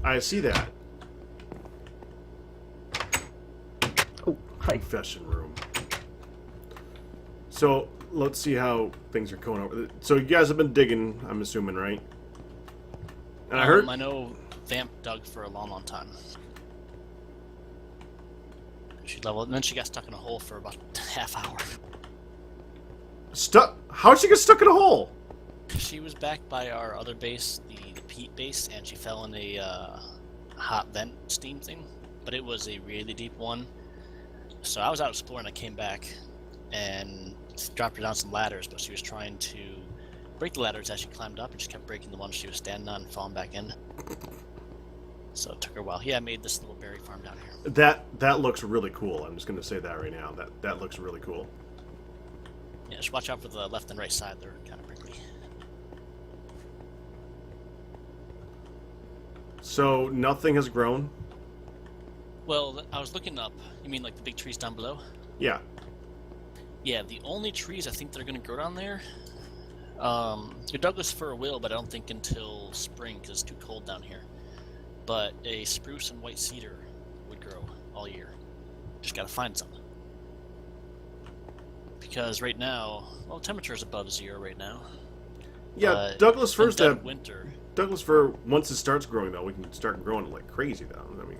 I see that. Oh, hi. Confession room. So, let's see how things are going over. So, you guys have been digging, I'm assuming, right? And I heard... I know Vamp dug for a long, long time. She leveled, and then she got stuck in a hole for about a half hour. Stuck? How'd she get stuck in a hole? She was back by our other base, the peat base, and she fell in a hot vent steam thing. But it was a really deep one. So I was out exploring, I came back, and dropped her down some ladders, but she was trying to break the ladders as she climbed up, and she kept breaking the ones she was standing on and falling back in. So it took her a while. Yeah, I made this little berry farm down here. That looks really cool. I'm just going to say that right now. That looks really cool. Yeah, just watch out for the left and right side. They're kind of prickly. So nothing has grown? Well, I was looking up. You mean like the big trees down below? Yeah. Yeah, the only trees I think that are going to grow down there, your Douglas fir will, but I don't think until spring because it's too cold down here. But a spruce and white cedar would grow all year. Just gotta find some. Because right now, well, temperature's above 0 right now. Yeah, Douglas fir's that winter. Douglas fir, once it starts growing though, we can start growing it like crazy though. I mean,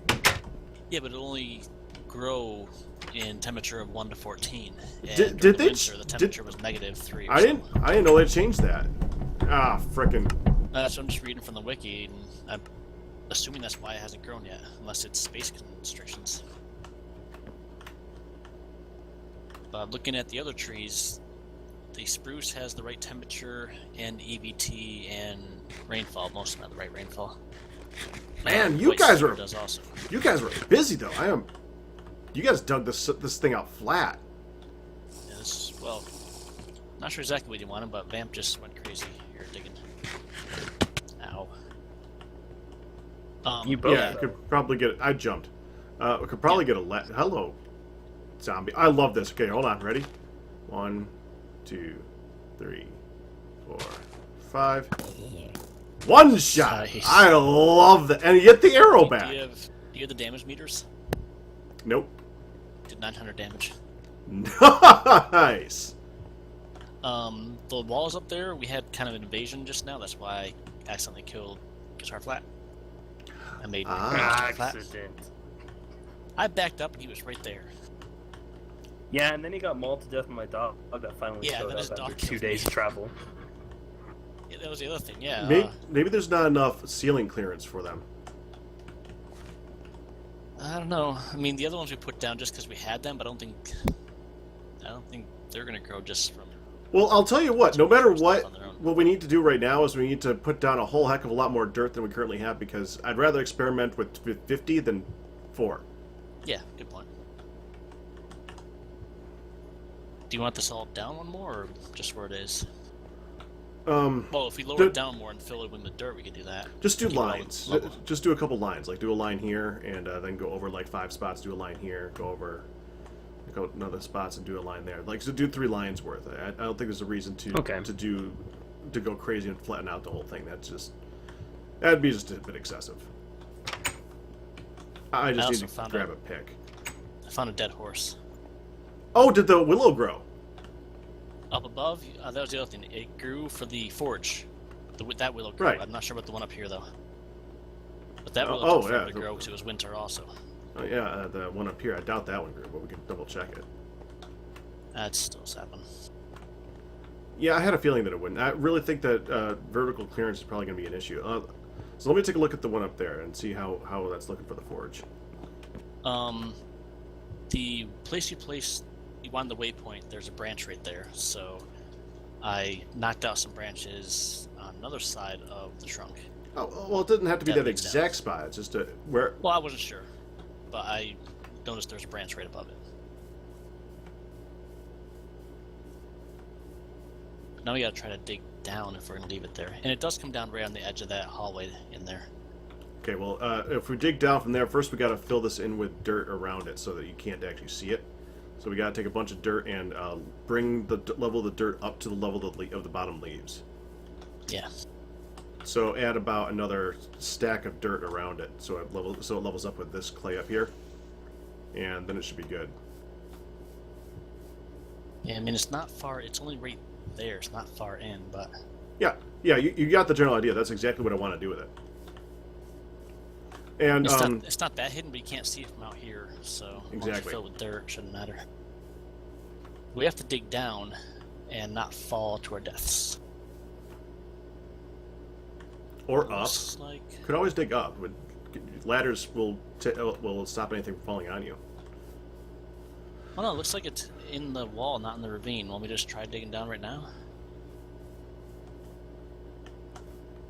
yeah, but it'll only grow in temperature of 1 to 14. And did the they? winter, the temperature was -3. I didn't know they changed that. Ah, frickin'. That's what I'm just reading from the wiki, and I'm assuming that's why it hasn't grown yet, unless it's space constrictions. But looking at the other trees, the spruce has the right temperature and EVT and rainfall. Most of them have the right rainfall. Man, White cedar does also. You guys were busy though. You guys dug this thing out flat. Yes, well, not sure exactly what you wanted, but Vamp just went crazy here digging. Ow. You both. Yeah, could probably get it. I jumped. We could probably get a hello, zombie. I love this. Okay, hold on. Ready? 1, 2, 3, 4, 5. One shot. Nice. I love that, and you get the arrow back. Do you have the damage meters? Nope. Did 900 damage. Nice. The walls up there, we had kind of an invasion just now. That's why I accidentally killed Guitar Flat. I made flat. Accident. I backed up and he was right there. Yeah, and then he got mauled to death by my dog that finally Yeah, showed then his up dog after 2 killed days me. travel. Yeah, that was the other thing. Yeah. Maybe there's not enough ceiling clearance for them. I don't know. I mean, the other ones we put down just because we had them, but I don't think they're gonna grow just from. Well, I'll tell you what. No matter what we need to do right now is we need to put down a whole heck of a lot more dirt than we currently have because I'd rather experiment with 50 than 4. Yeah, good point. Do you want this all down one more, or just where it is? Well, if we lower it down more and fill it with the dirt, we could do that. Just do lines. Just do a couple lines. Like do a line here, and then go over like 5 spots. Do a line here. Go over another spots and do a line there. Like so, do 3 lines worth. I don't think there's a reason to go crazy and flatten out the whole thing. That'd be just a bit excessive. I just need to grab a pick. I found a dead horse. Oh, did the willow grow? Up above, that was the other thing. It grew for the forge. That willow grew. Right. I'm not sure about the one up here though. But that willow took forever to grow because it was winter also. Oh yeah, the one up here. I doubt that one grew, but we can double check it. That's still 7. Yeah, I had a feeling that it wouldn't. I really think that vertical clearance is probably going to be an issue. So let me take a look at the one up there and see how that's looking for the forge. The place you want the waypoint, there's a branch right there. So I knocked out some branches on another side of the trunk. Oh, well, it didn't have to be that exact spot. It's just where... Well, I wasn't sure, but I noticed there's a branch right above it. Now we gotta try to dig down if we're gonna leave it there. And it does come down right on the edge of that hallway in there. Okay, well, if we dig down from there, first we gotta fill this in with dirt around it so that you can't actually see it. So we gotta take a bunch of dirt and bring the level of the dirt up to the level of the bottom leaves. Yeah. So add about another stack of dirt around it, so it levels up with this clay up here, and then it should be good. Yeah, I mean it's not far. It's only right there. It's not far in, but Yeah, you got the general idea. That's exactly what I want to do with it. And it's not that hidden, but you can't see it from out here. So once you Exactly. fill it with dirt, it shouldn't matter. We have to dig down and not fall to our deaths. or up. Looks like Could always dig up. Ladders will stop anything from falling on you. oh no, it looks like it's in the wall, not in the ravine. Want me to just try digging down right now?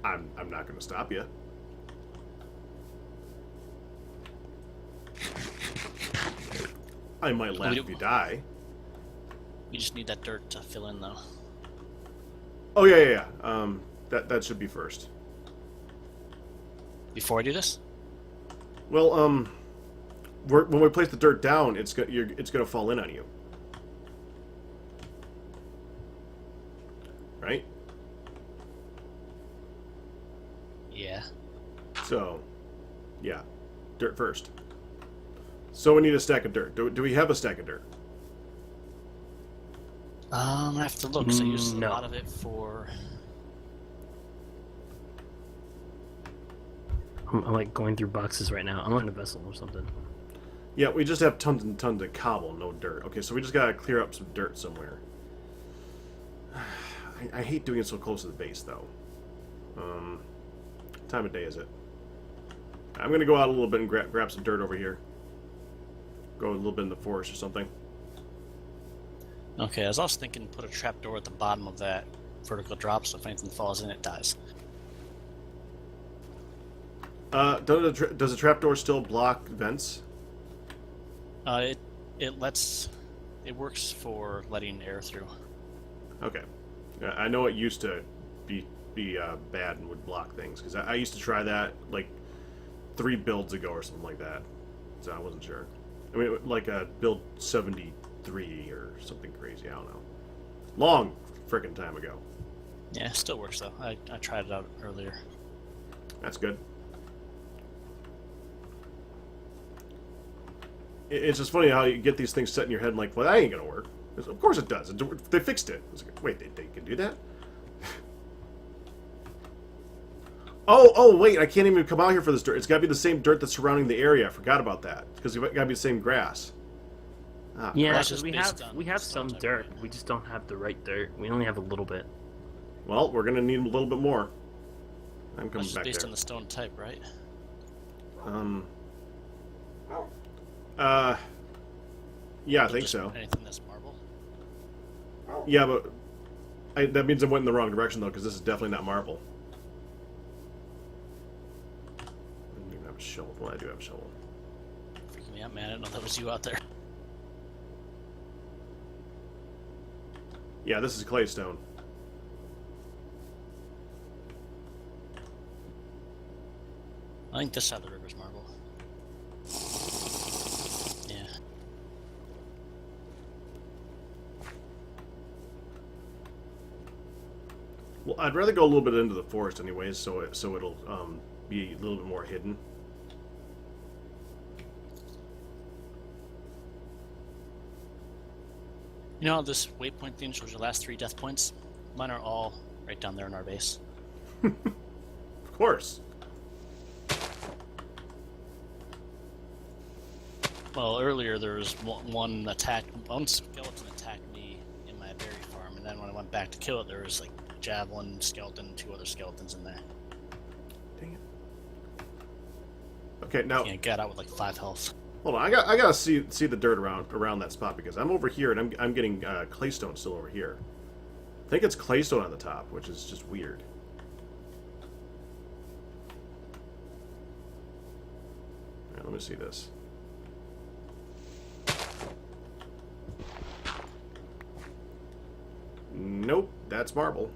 I'm not going to stop you. I might laugh if you die. We just need that dirt to fill in, though. Oh yeah. That should be first. Before I do this? Well, when we place the dirt down, it's gonna fall in on you, right? Yeah. So, yeah, dirt first. So we need a stack of dirt. Do we have a stack of dirt? I have to look. So I use a No. lot of it for. I'm like going through boxes right now. I'm on a vessel or something. Yeah, we just have tons and tons of cobble, no dirt. Okay, so we just gotta clear up some dirt somewhere. I hate doing it so close to the base, though. What time of day is it? I'm gonna go out a little bit and grab some dirt over here. Go a little bit in the forest or something. Okay, I was also thinking put a trapdoor at the bottom of that vertical drop, so if anything falls in, it dies. Does a trapdoor still block vents? It works for letting air through. Okay. I know it used to be bad and would block things, because I used to try that like 3 builds ago or something like that. So I wasn't sure. I mean, like a build 73 or something crazy. I don't know. Long frickin' time ago. Yeah, it still works though. I tried it out earlier. That's good. It's just funny how you get these things set in your head and like, well, that ain't gonna work. Of course it does. They fixed it. It's like, wait, they can do that? Oh, wait, I can't even come out here for this dirt. It's gotta be the same dirt that's surrounding the area. I forgot about that. Because it's gotta be the same grass. Ah, Yeah, That's because just we based have on some stone type, dirt. right? We just don't have the right dirt. We only have a little bit. well, we're gonna need a little bit more. I'm coming That's just back based there. on the stone type, right? Yeah, I So think just so. Anything that's marble? Yeah, but that means I went in the wrong direction, though, because this is definitely not marble. I don't even have a shovel. Well, I do have a shovel. Freaking me out, man. I didn't know that was you out there. Yeah, this is claystone. I think this side of the river's marble. Yeah. Well, I'd rather go a little bit into the forest, anyways, so it'll be a little bit more hidden. You know how this waypoint thing shows your last 3 death points? Mine are all right down there in our base. Of course. Well, earlier there was one skeleton attacked me in my berry farm, and then when I went back to kill it, there was like javelin, skeleton, 2 other skeletons in there. Dang it. Okay, now Yeah, I got out with like 5 health. hold on. I gotta see the dirt around that spot, because I'm over here and I'm getting claystone still over here. I think it's claystone on the top, which is just weird. All right, let me see this. Nope, that's marble.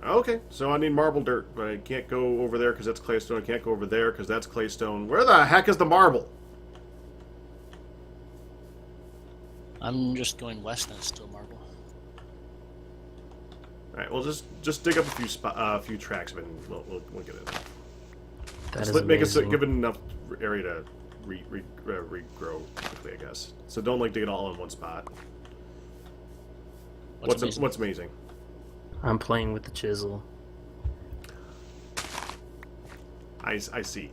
Okay, so I need marble dirt, but I can't go over there because that's claystone. I can't go over there because that's claystone. Where the heck is the marble? I'm just going west and it's still marble. right, well, just dig up a few tracks, and we'll get it. That Just is make us amazing. give it enough area to regrow quickly, I guess. So don't dig it all in one spot. What's amazing? I'm playing with the chisel. I see.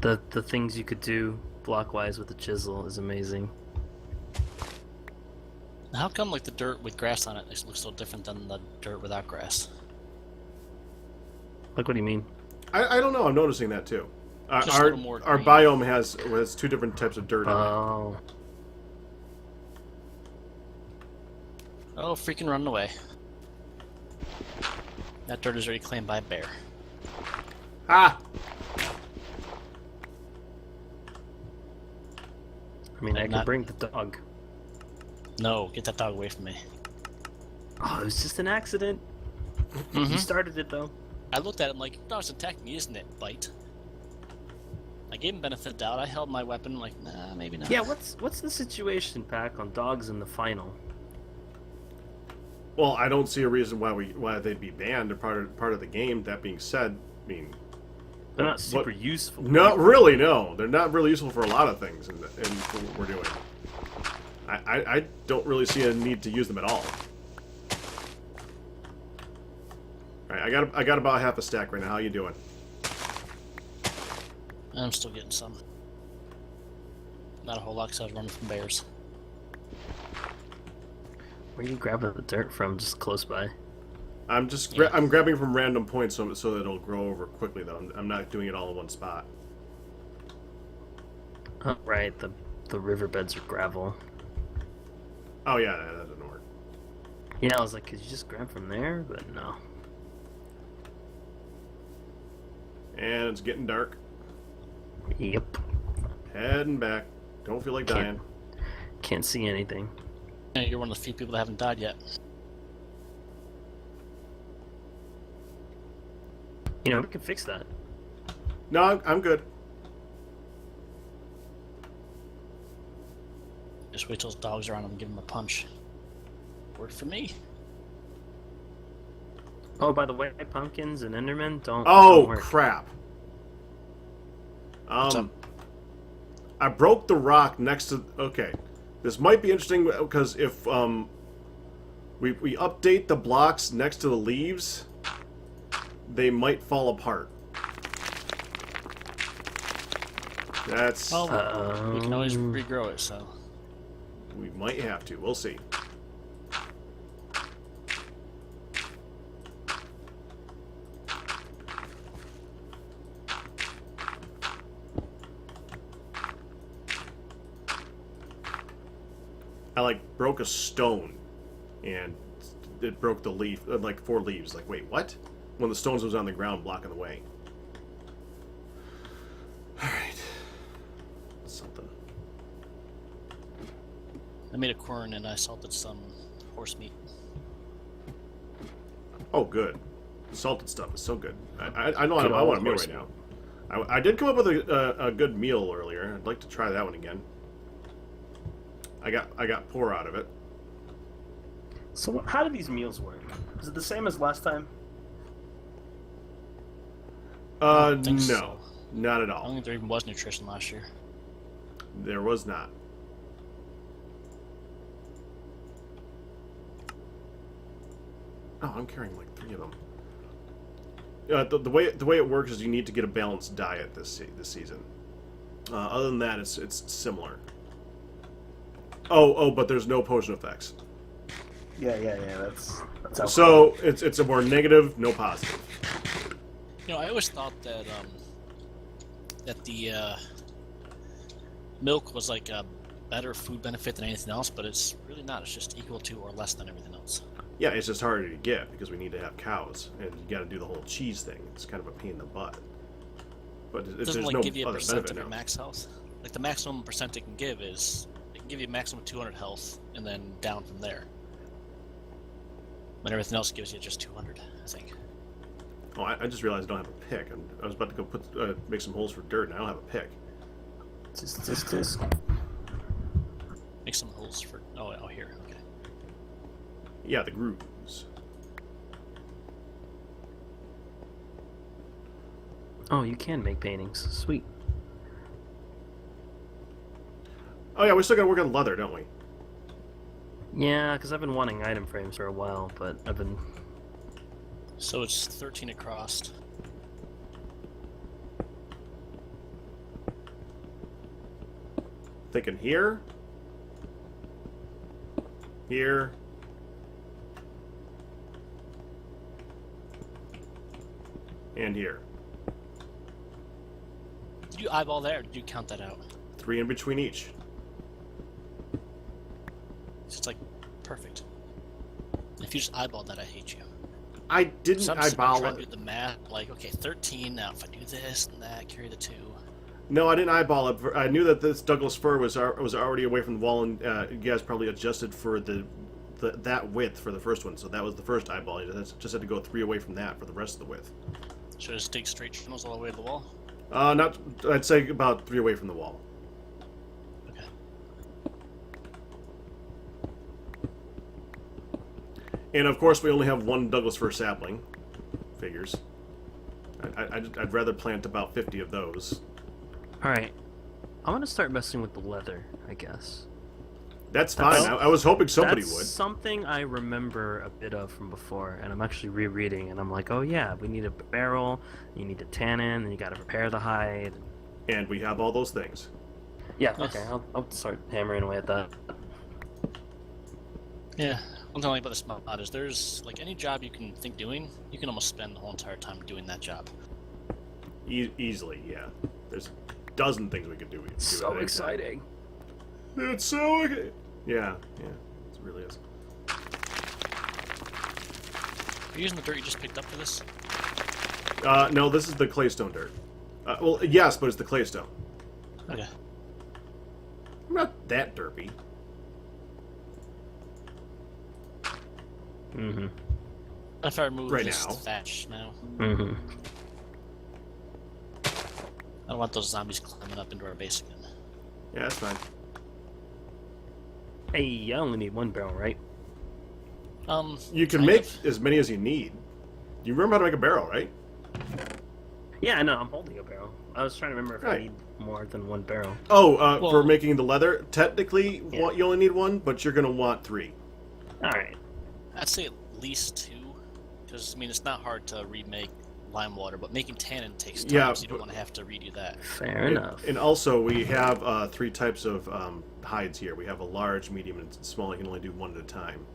The things you could do blockwise with the chisel is amazing. How come like the dirt with grass on it looks so different than the dirt without grass? Like, what do you mean? I don't know. I'm noticing that too. Just a Our little more green. biome has two different types of dirt in it. Oh, Oh, freaking run away. That dirt is already claimed by a bear. Ah! I mean, I Like could not- bring the dog. No, get that dog away from me. Oh, it was just an accident. You started it though. I looked at him like, dog's attacking me, isn't it? Bite. I gave him benefit of the doubt. I held my weapon like, nah, maybe not. Yeah, what's the situation, Pack, on dogs in the final? Well, I don't see a reason why they'd be banned or part of the game. That being said, I mean, They're not super useful. not really. No, they're not really useful for a lot of things in what we're doing. I don't really see a need to use them at all. All right, I got about half a stack right now. How you doing? I'm still getting some. Not a whole lot because I was running from bears. Where are you grabbing the dirt from? Just close by. I'm just Yeah. I'm grabbing from random points so that it'll grow over quickly. Though I'm not doing it all in one spot. Oh, right, the riverbeds are gravel. Oh yeah, that doesn't work. Yeah, I was like, could you just grab from there? But no. And it's getting dark. Yep. Heading back. Don't feel like dying. Can't see anything. Yeah, you're one of the few people that haven't died yet. You know, we can fix that. No, I'm good. Just wait till his dogs are on him and give him a punch. Worked for me. Oh, by the way, pumpkins and Endermen don't Oh work. crap. What's up? I broke the rock next to. Okay, this might be interesting because if we update the blocks next to the leaves, they might fall apart. That's Oh, we can always Um, regrow it, so. we might have to. We'll see. I like broke a stone, and it broke the leaf, like 4 leaves. Like, wait, what? When the stones was on the ground blocking the way. All right, something. I made a corn and I salted some horse meat. Oh, good. Salted stuff is so good. I know Good I old want a meal horse right now. I did come up with a good meal earlier. I'd like to try that one again. I got pour out of it. So how do these meals work? Is it the same as last time? No, think so. not at I don't all. think there even was nutrition last year. There was not. Oh, I'm carrying like 3 of them. The way it works is you need to get a balanced diet this season. Other than that, it's similar. Oh, but there's no potion effects. Yeah. That's how So it's a more negative, no positive. You know, I always thought that the milk was like a better food benefit than anything else, but it's really not. It's just equal to or less than everything else. Yeah, it's just harder to get because we need to have cows, and you got to do the whole cheese thing. It's kind of a pain in the butt. But It there's doesn't like no give you a other percent benefit of your now. max health. Like the maximum percent it can give is it can give you a maximum of 200 health and then down from there. But everything else gives you just 200, I think. Oh, I just realized I don't have a pick. I was about to go make some holes for dirt, and I don't have a pick. Just. Make some holes for. Oh, here. Okay. Yeah, the grooves. Oh, you can make paintings. Sweet. Oh yeah, we still gotta work on leather, don't we? Yeah, because I've been wanting item frames for a while, but I've been... So it's 13 across. Thinking here. Here. And here. Did you eyeball that, or did you count that out? 3 in between each. It's just like perfect. If you just eyeballed that, I hate you. I didn't So I'm eyeball trying to it. do the math. Like, okay, 13. Now, if I do this and that, carry the 2. No, I didn't eyeball it. I knew that this Douglas fir was already away from the wall, and you guys probably adjusted for that width for the first one. So that was the first eyeball. You just had to go 3 away from that for the rest of the width. Should I just dig straight channels all the way to the wall? Not. I'd say about 3 away from the wall. Okay. And of course, we only have 1 Douglas fir sapling. Figures. I'd rather plant about 50 of those. Alright. I want to start messing with the leather, I guess. That's fine. I was hoping somebody That's would. something I remember a bit of from before, and I'm actually rereading, and I'm like, oh yeah, we need a barrel, you need a tannin, and you gotta prepare the hide. And we have all those things. Yeah, okay, I'll start hammering away at that. Yeah. One thing I like about this mod is there's, like, any job you can think doing, you can almost spend the whole entire time doing that job. Easily, yeah. There's a dozen things we could do. So exciting. It's so... Yeah, it really is. Are you using the dirt you just picked up for this? No, this is the claystone dirt. Well, yes, but it's the claystone. Okay. I'm not that derpy. Mm-hmm. If I remove Right this now. thatch now, Mm-hmm. I don't want those zombies climbing up into our base again. Yeah, that's fine. Hey, I only need 1 barrel, right? You can kind make of. as many as you need. You remember how to make a barrel, right? Yeah, I know, I'm holding a barrel. I was trying to remember if I Right. need more than 1 barrel. Oh, Well- for making the leather, technically Yeah. you only need 1, but you're going to want 3. Alright. I'd say at least 2, because I mean it's not hard to remake lime water, but making tannin takes time, Yeah, so you don't but- want to have to redo that. Fair enough. And also, we have 3 types of hides here. We have a large, medium, and small. You can only do 1 at a time.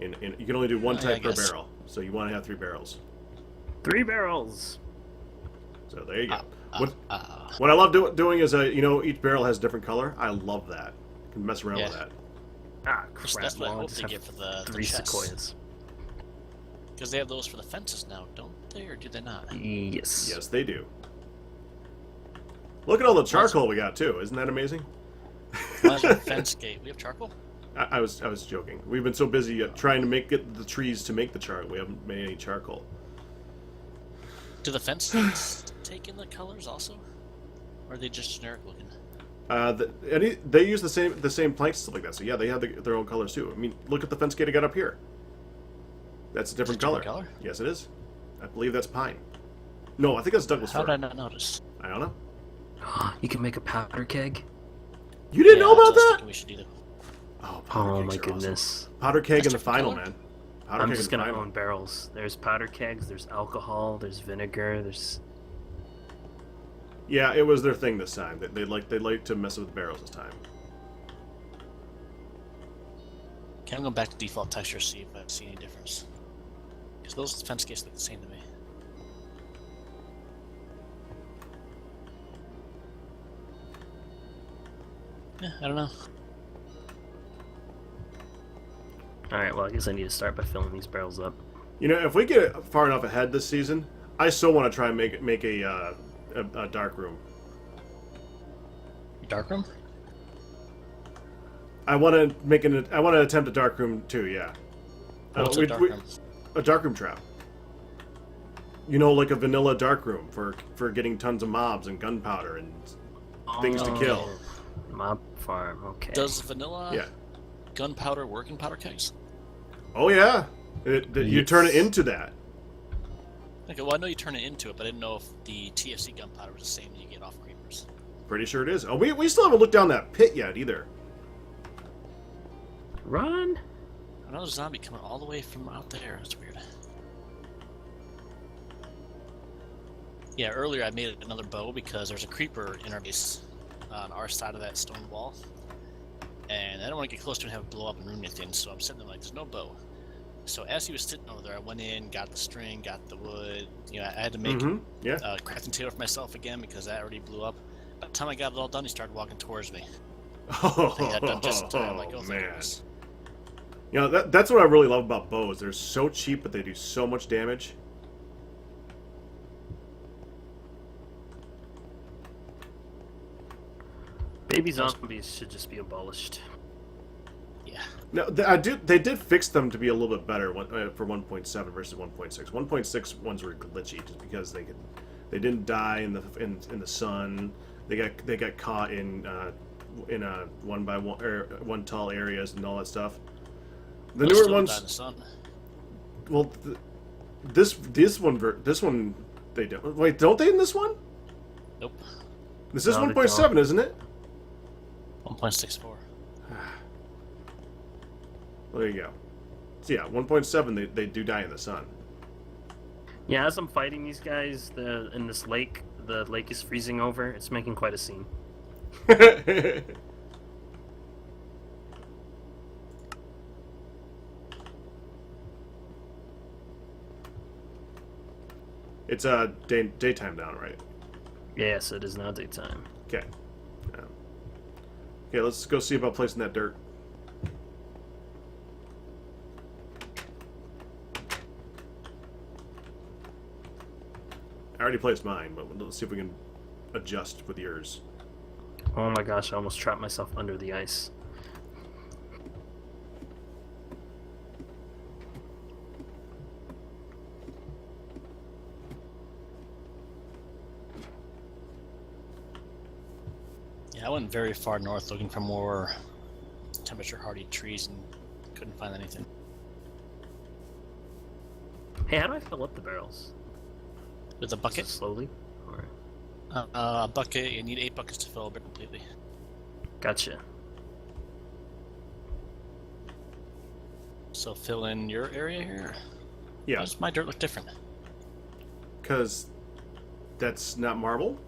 And you can only do 1 Yeah, type I per guess. barrel. So you want to have 3 barrels. 3 barrels! So there you go. Uh, What I love doing is, each barrel has a different color. I love that. You can mess around with Yeah. that. Ah, crap. That's what I well, hope just they have get for the 3 chests. sequoias. Because they have those for the fences now, don't they, or do they not? Yes. Yes, they do. Look at all the charcoal we got, too. Isn't that amazing? Why is there a fence gate? We have charcoal? I was joking. We've been so busy trying to get the trees to make the charcoal. We haven't made any charcoal. Do the fences take in the colors also? Or are they just generic looking? They use the same planks and stuff like that. So yeah, they have their own colors too. I mean, look at the fence gate I got up here. That's a different color. Yes, it is. I believe that's pine. No, I think that's Douglas How fir. did I not notice? I don't know. You can make a powder keg? You didn't know I was about that? thinking we should do that. Oh, powder Oh kegs my are awesome. goodness. Powder keg That's in the different final, color? man. Powder I'm keg just in the gonna final. own barrels. There's powder kegs, there's alcohol, there's vinegar, there's... Yeah, it was their thing this time. They like to mess with barrels this time. Okay, I'm going back to default texture, see if I see any difference. Because those fence gates look the same to me. Yeah, I don't know. Alright, well I guess I need to start by filling these barrels up. You know, if we get far enough ahead this season, I still want to try and make a dark room. Dark room? I want to attempt a dark room too. Yeah. What's a dark room? A dark room trap. You know, like a vanilla dark room for getting tons of mobs and gunpowder and things to kill. Mob farm, okay. Does vanilla Yeah. gunpowder work in powder kegs? Oh yeah. You turn it into that. Okay, well, I know you turn it into it, but I didn't know if the TFC gunpowder was the same that you get off creepers. Pretty sure it is. Oh, we still haven't looked down that pit yet either. Run! Another zombie coming all the way from out there. That's weird. Yeah, earlier I made another bow because there's a creeper in our base on our side of that stone wall. And I don't want to get close to it and have it blow up and ruin anything, so I'm sitting there like, there's no bow. So as he was sitting over there, I went in, got the string, got the wood. You know, I had to make a crafting table for myself again because that already blew up. By the time I got it all done, he started walking towards me. I got done just in time. Like, oh, man. You know, that's what I really love about bows. They're so cheap, but they do so much damage. Baby zombies should just be abolished. Yeah. No, they did fix them to be a little bit better for 1.7 versus 1.6. 1.6 ones were glitchy just because they didn't die in the sun. They got caught in one by one or one tall areas and all that stuff. The newer ones. Die in the sun. Well, this one they don't. Wait, don't they in this one? Nope. This is No, 1.7, isn't it? 1.64. Well, there you go. So yeah, 1.7 they do die in the sun. Yeah, as I'm fighting these guys in this lake, the lake is freezing over. It's making quite a scene. It's daytime down, right? Yes, it is now daytime. Okay. Okay, let's go see about placing that dirt. I already placed mine, but let's see if we can adjust with yours. Oh my gosh, I almost trapped myself under the ice. Yeah, I went very far north looking for more temperature-hardy trees and couldn't find anything. Hey, how do I fill up the barrels? With a bucket? Slowly? Or... A bucket, you need 8 buckets to fill it completely. Gotcha. So fill in your area here? Yeah. Why does my dirt look different? Because that's not marble?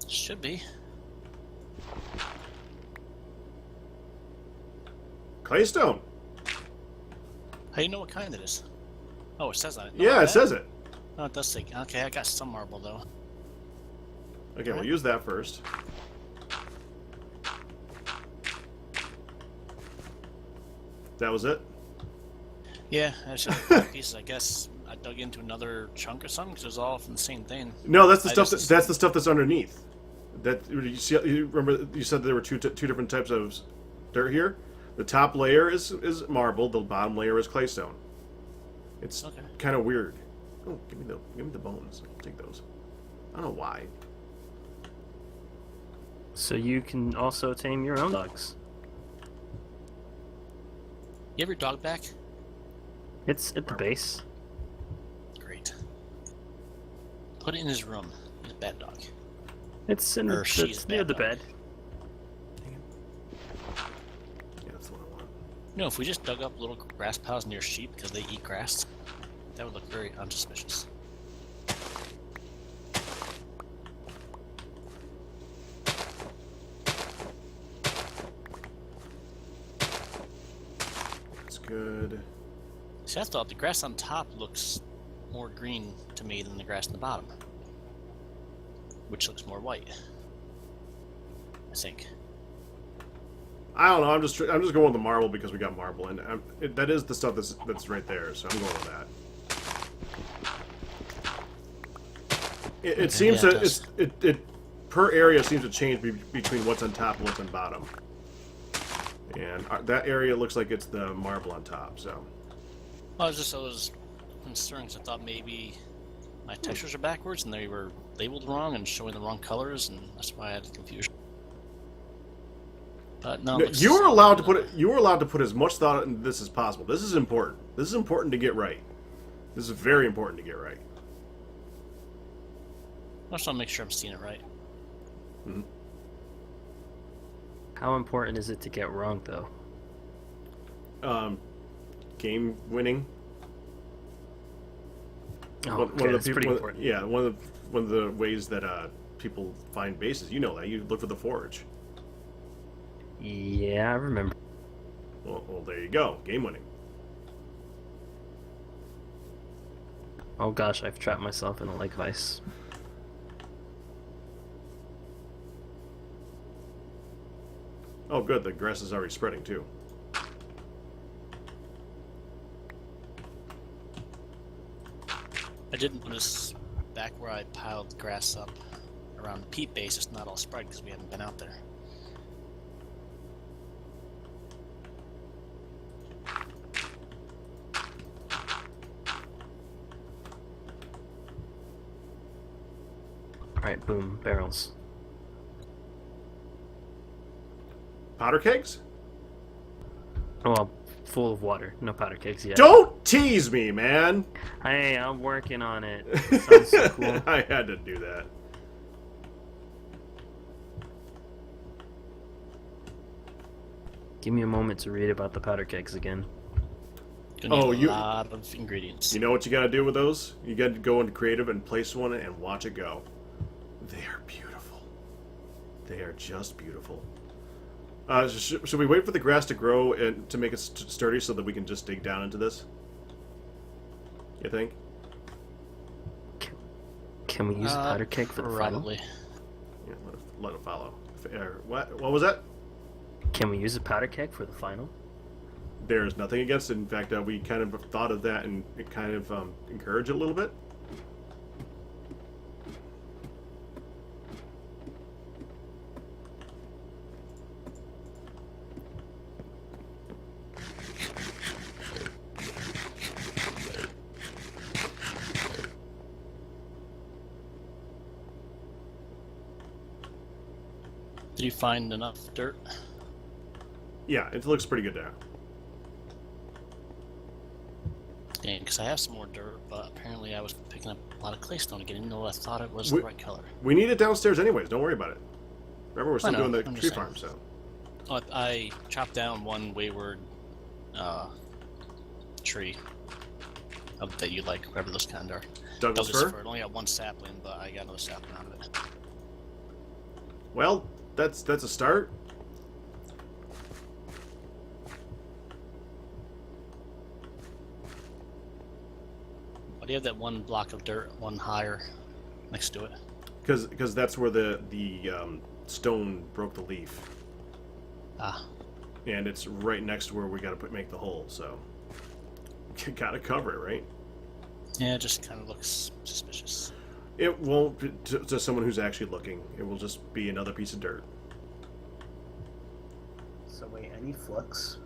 Should be. Claystone. How do you know what kind it is? Oh, it says on it. Yeah, it says it. Oh, it does say. Okay, I got some marble though. Okay, we'll use that first. That was it? Yeah, that's just 5 pieces. I guess I dug into another chunk or something because it was all from the same thing. No, that's the stuff. That's the stuff that's underneath. That you see. You remember you said there were two different types of dirt here. The top layer is marble. The bottom layer is claystone. It's kind of weird. Oh, give me the bones. I'll take those. I don't know why. So you can also tame your own dogs. You have your dog back? It's at the base. Great. Put it in his room. He's a bad dog. It's in Or she's it's near the bad bed. Yeah, that's what I want. You know, if we just dug up little grass piles near sheep because they eat grass, that would look very unsuspicious. That's good. See, I thought the grass on top looks more green to me than the grass on the bottom, which looks more white, I think. I don't know. I'm just going with the marble because we got marble, and that is the stuff that's right there. So I'm going with that. It seems that it per area seems to change between what's on top and what's on bottom, and that area looks like it's the marble on top. So. Well, I was concerned because I thought maybe my textures are backwards and they were labeled wrong and showing the wrong colors, and that's why I had the confusion. But no, you were allowed to put it. You were allowed to put as much thought into this as possible. This is important. This is important to get right. This is very important to get right. I just want to make sure I'm seeing it right. Mm-hmm. How important is it to get wrong, though? Game winning. Oh, okay, that's pretty important. Yeah, one of the ways that people find bases. You know that. You look for the forge. Yeah, I remember. Well, there you go. Game winning. Oh gosh, I've trapped myself in a lake vice. Oh, good. The grass is already spreading too. I did notice back where I piled grass up around the peat base, it's not all spread because we haven't been out there. Alright, boom, barrels. Powder kegs? Oh, well, full of water. No powder kegs yet. Don't tease me, man! Hey, I'm working on it. Sounds so cool. I had to do that. Give me a moment to read about the powder kegs again. Gonna need a lot of ingredients. You know what you gotta do with those? You gotta go into creative and place one and watch it go. They are beautiful. They are just beautiful. Should we wait for the grass to grow and to make it sturdy so that we can just dig down into this? You think? Can we use a powder keg for the probably. final? Yeah, let it follow. What was that? Can we use a powder keg for the final? There's nothing against it. In fact, we kind of thought of that and it kind of encouraged it a little bit. Did you find enough dirt? Yeah, it looks pretty good now. Dang, because I have some more dirt, but apparently I was picking up a lot of claystone again, even though I thought it was the right color. We need it downstairs anyways, don't worry about it. Remember, we're still doing the tree farm, so. Oh, I chopped down one wayward tree that you like, whatever those kind are. Douglas fir? It only got one sapling, but I got another sapling out of it. Well, that's a start. Why do you have that one block of dirt, one higher, next to it? Because that's where the stone broke the leaf. Ah. And it's right next to where we got to make the hole, so you gotta cover it, right? Yeah, it just kind of looks suspicious. It won't, to someone who's actually looking. It will just be another piece of dirt. So wait, I need flux.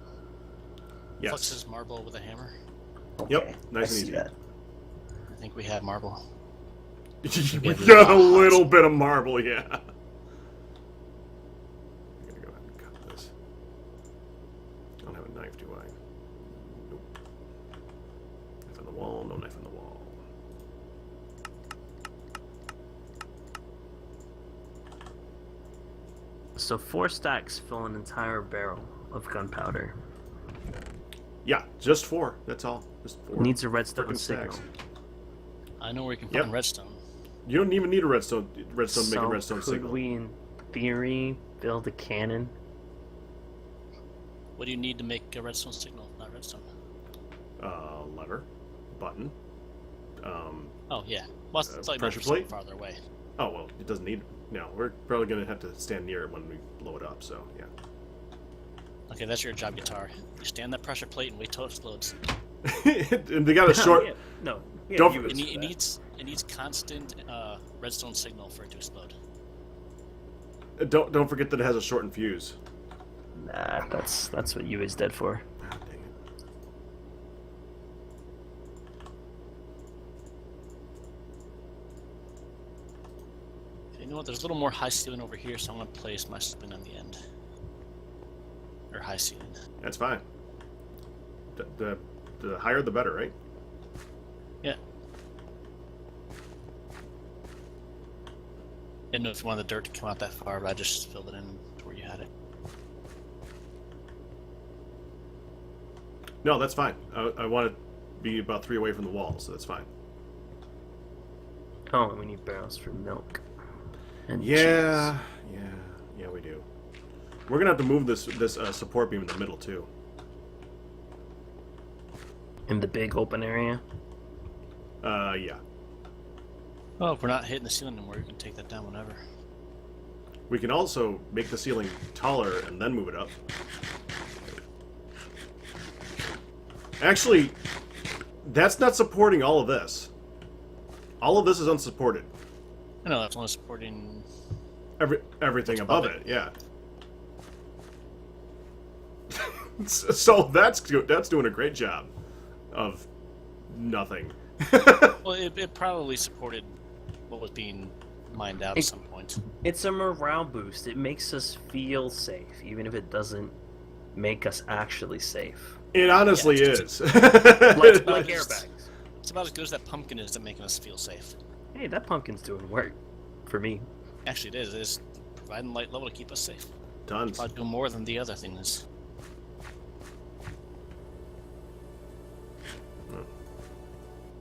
Yes. Flux is marble with a hammer. Okay, Yep, nice and I see easy. that. I think we have marble. We got a little bit of marble, yeah. I'm gonna go ahead and cut this. I don't have a knife, do I? Nope. Knife on the wall, no knife on the wall. So 4 stacks fill an entire barrel of gunpowder. Yeah, just 4. That's all. Just 4. Needs a redstone frickin' signal. stacks. I know where you can Yep. find redstone. You don't even need a redstone to make a So redstone could signal. we, in theory, build a cannon? What do you need to make a redstone signal? Not redstone. Lever, button. Oh yeah. Well, it's like Pressure something plate? farther away. Oh well, it doesn't need. No, we're probably gonna have to stand near it when we blow it up. So yeah. Okay, that's your job, guitar. You stand that pressure plate and wait till it explodes. And they got a short. Yeah, no. Yeah, Don't- you would It, do that. it needs constant redstone signal for it to explode. Don't forget that it has a shortened fuse. Nah, that's what you is dead for. Ah, dang it. You know what? There's a little more high ceiling over here, so I'm gonna place my spin on the end. Or high ceiling. That's fine. The higher the better, right? Didn't know if you wanted the dirt to come out that far, but I just filled it in to where you had it. No, that's fine. I want to be about 3 away from the wall, so that's fine. Oh, and we need barrels for milk. And Yeah, we do. We're gonna have to move this support beam in the middle too. in the big open area. Yeah. Well, if we're not hitting the ceiling anymore, you can take that down whenever. We can also make the ceiling taller and then move it up. Actually, that's not supporting all of this. All of this is unsupported. I know, that's only supporting... Everything above it, yeah. So that's doing a great job of nothing. Well, it probably supported what was being mined out at some point. It's a morale boost. It makes us feel safe, even if it doesn't make us actually safe. It honestly is. Like airbags. It's about as good as that pumpkin is at making us feel safe. Hey, that pumpkin's doing work for me. Actually, it is. It is providing light level to keep us safe. Tons. Probably do more than the other thing is.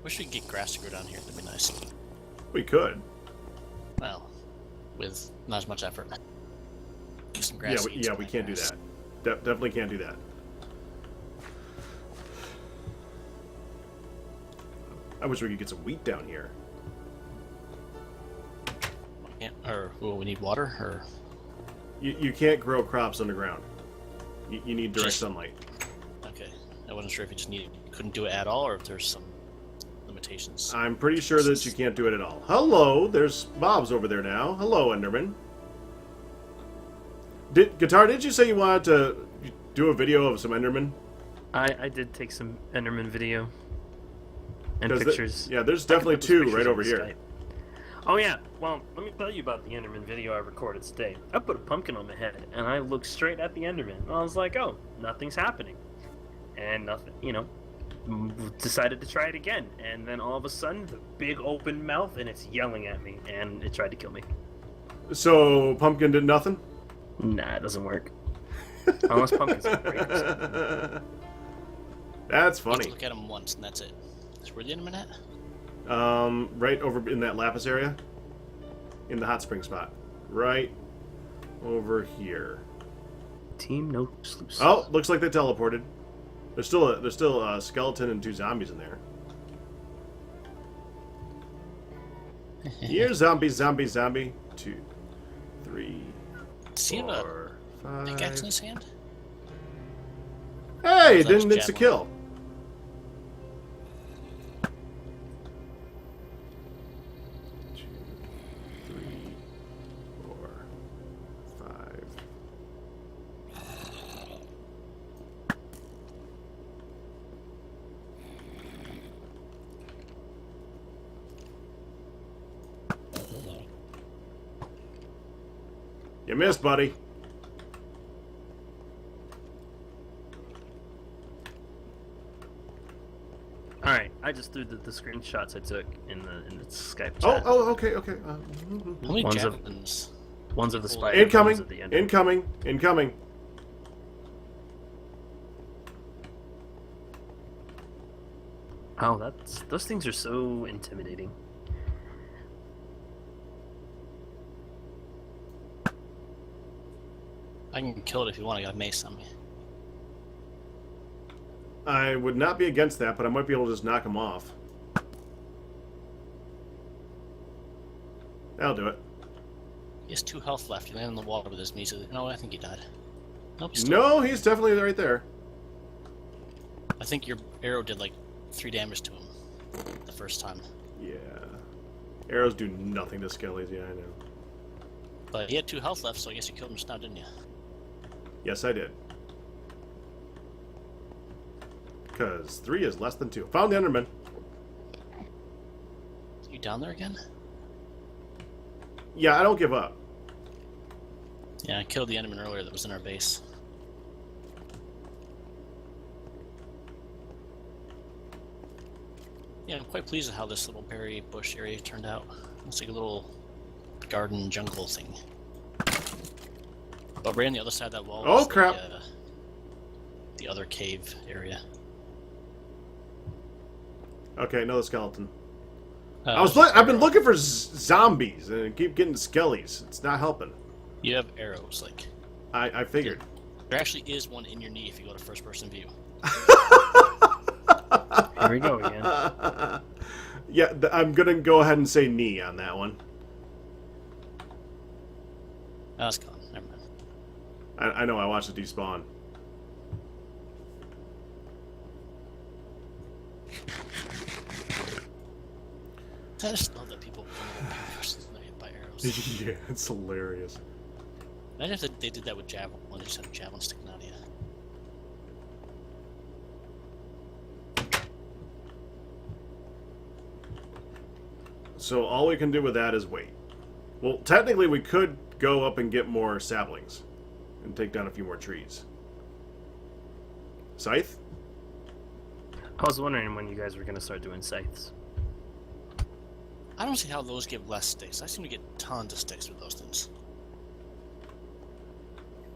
Wish we could get grass to grow down here. That'd be nice. We could. Well, with not as much effort. Get some grass. We can't do that. Definitely can't do that. I wish we could get some wheat down here. Or we need water, or You can't grow crops underground. You need direct sunlight. okay. I wasn't sure if you just couldn't do it at all, or if there's some limitations. I'm pretty sure that you can't do it at all. Hello, there's Bob's over there now. Hello, Enderman. Guitar, did you say you wanted to do a video of some Enderman? I did take some Enderman video and pictures. Yeah, there's definitely two right over here. Skype. Oh yeah, well, let me tell you about the Enderman video I recorded today. I put a pumpkin on my head, and I looked straight at the Enderman. And I was like, oh, nothing's happening. And nothing, decided to try it again. And then all of a sudden, the big open mouth, and it's yelling at me, and it tried to kill me. So, pumpkin did nothing? Nah, it doesn't work. Unless pumpkins are great or something. That's You funny. can look at them once, and that's it. Is where the Enderman at? Right over in that lapis area. In the hot spring spot. Right over here. Team No Sluices. Oh, looks like they teleported. There's still a skeleton and 2 zombies in there. Here, zombie. 2, 3, Does he have 4, a 5. pickaxe in his hand? Hey, it That's didn't insta javelin. kill. You missed, buddy. All right, I just threw the screenshots I took in the Skype Oh, chat. okay. How many One's of- javelins? One's of the spider. Incoming. One's of the Enderman. Incoming. Oh, those things are so intimidating. I can kill it if you want. I got a mace on me. I would not be against that, but I might be able to just knock him off. That'll do it. He has 2 health left. He landed on the water with his knees. No, I think he died. Nope, he's still... No, he's definitely right there. I think your arrow did like 3 damage to him the first time. Yeah. Arrows do nothing to skellies, yeah, I know. But he had 2 health left, so I guess you killed him just now, didn't you? Yes, I did. Because 3 is less than 2. Found the Enderman. You down there again? Yeah, I don't give up. Yeah, I killed the Enderman earlier that was in our base. Yeah, I'm quite pleased with how this little berry bush area turned out. Looks like a little garden jungle thing. But right on the other side of that wall. Oh, is crap. The other cave area. Okay, another skeleton. There's I've been arrow. looking for zombies and I keep getting skellies. It's not helping. You have arrows, like. I figured. There actually is one in your knee if you go to first person view. Here we go again. Yeah, I'm gonna go ahead and say knee on that one. Oh, it's gone. Never mind. I know. I watched it despawn. I just love that people get hit by arrows. Yeah, it's hilarious. Imagine if they did that with javelin. They just had a javelin sticking out of you. So all we can do with that is wait. Well, technically we could go up and get more saplings and take down a few more trees. Scythe? I was wondering when you guys were gonna start doing scythes. I don't see how those give less sticks. I seem to get tons of sticks with those things.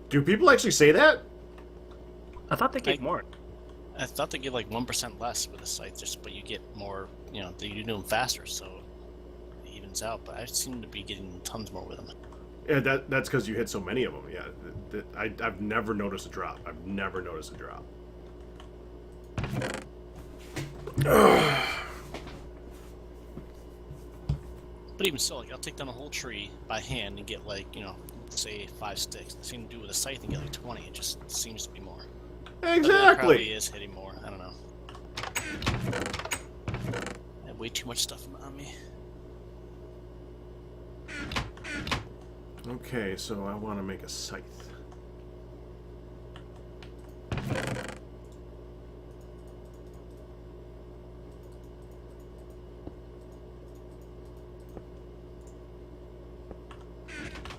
Do people actually say that? I thought they gave Like- more. I thought they give like 1% less with a scythe, just but you get more. You know, you do them faster, so it evens out. But I seem to be getting tons more with them. Yeah, that's because you hit so many of them. Yeah, I've never noticed a drop. I've never noticed a drop. But even so, like I'll take down a whole tree by hand and get like say 5 sticks. I seem to do with a scythe and get like 20. It just seems to be more. But it probably Exactly. is hitting more. I don't know. I have way too much stuff on me. Okay, so I want to make a scythe.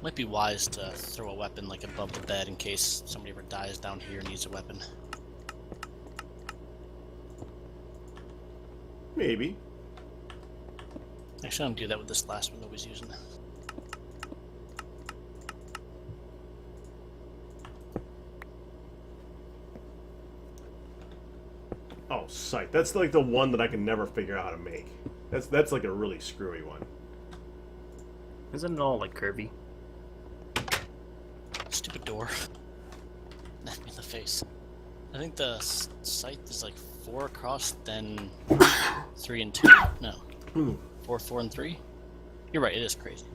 Might be wise to throw a weapon like above the bed in case somebody ever dies down here and needs a weapon. Maybe. Actually, I'm gonna do that with this last one that was using. Oh, scythe. That's like the one that I can never figure out how to make. That's like a really screwy one. Isn't it all like curvy? Stupid door. Knocked me in the face. I think the scythe is like 4 across, then 3 and 2. No. Hmm. 4, 4, and 3? You're right, it is crazy.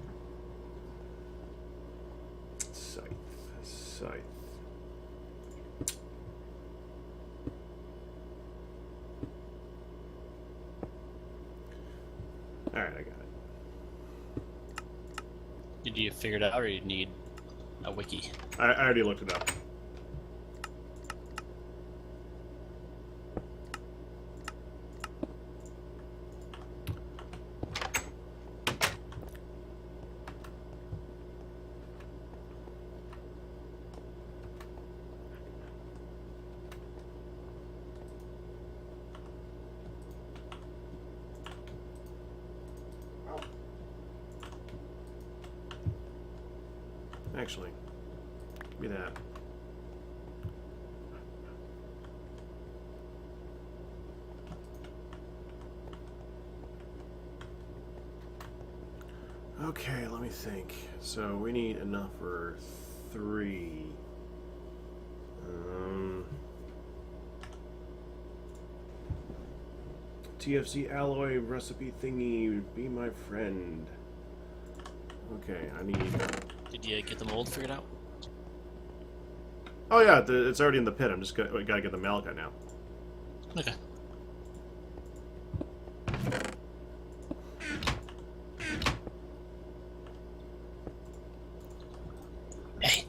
Scythe. Alright, I got it. Did you figure it out, or you need a wiki? I already looked it up. Actually, give me that. Okay, let me think. So we need enough for 3. TFC alloy recipe thingy, be my friend. Okay, I need... Did you get the mold figured out? Oh yeah, it's already in the pit. I'm just gotta get the malachite now. Okay. Hey.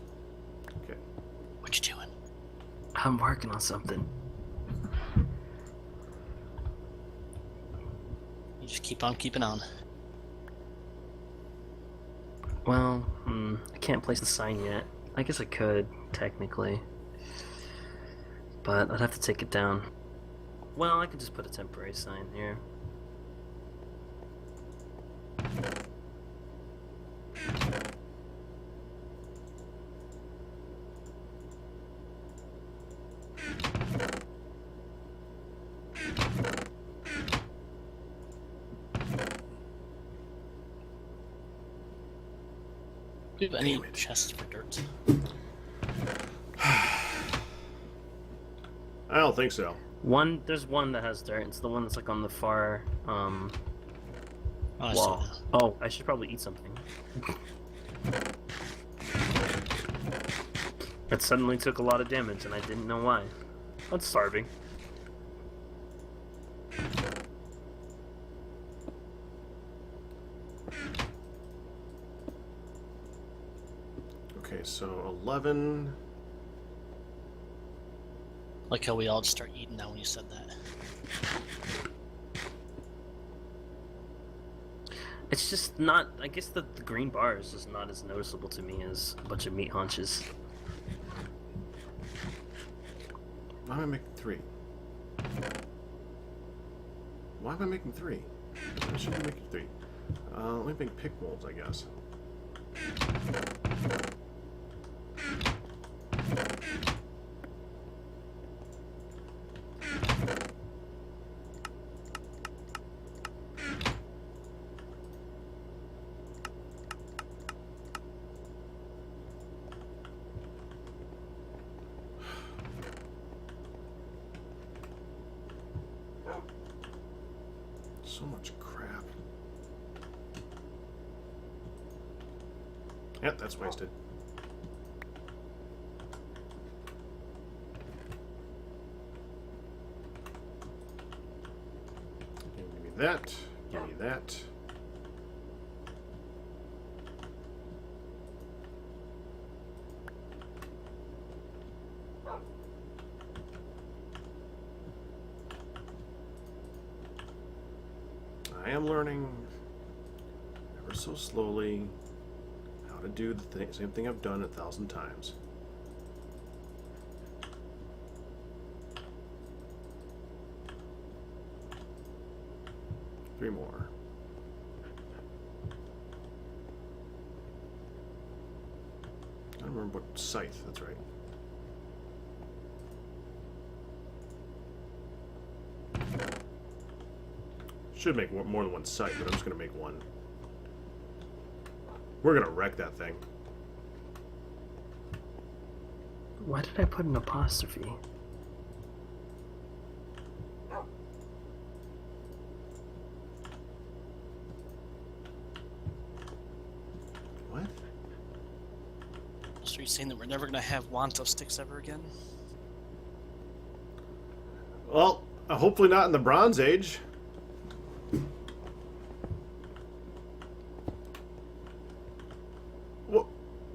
Okay. What you doing? I'm working on something. You just keep on keeping on. Well, I can't place the sign yet. I guess I could, technically. But I'd have to take it down. Well, I could just put a temporary sign here. Do you have any chests for dirt? I don't think so. There's one that has dirt. It's the one that's like on the far Oh, I see wall. that. Oh, I should probably eat something. It suddenly took a lot of damage, and I didn't know why. I'm starving. Okay, so 11. Like how we all just start eating now when you said that. It's just not. I guess the green bar is just not as noticeable to me as a bunch of meat haunches. Why am I making 3? Why am I making 3? I should be making 3. Let me make pick molds, I guess. So much crap. Yep, that's wasted. Okay, give me that. Give me that. I am learning ever so slowly how to do the same thing I've done 1,000 times. Three more. I don't remember what scythe, that's right. Should make more than one site, but I'm just gonna make one. We're gonna wreck that thing. Why did I put an apostrophe? What? So you're saying that we're never gonna have want of sticks ever again? Well, hopefully not in the Bronze Age.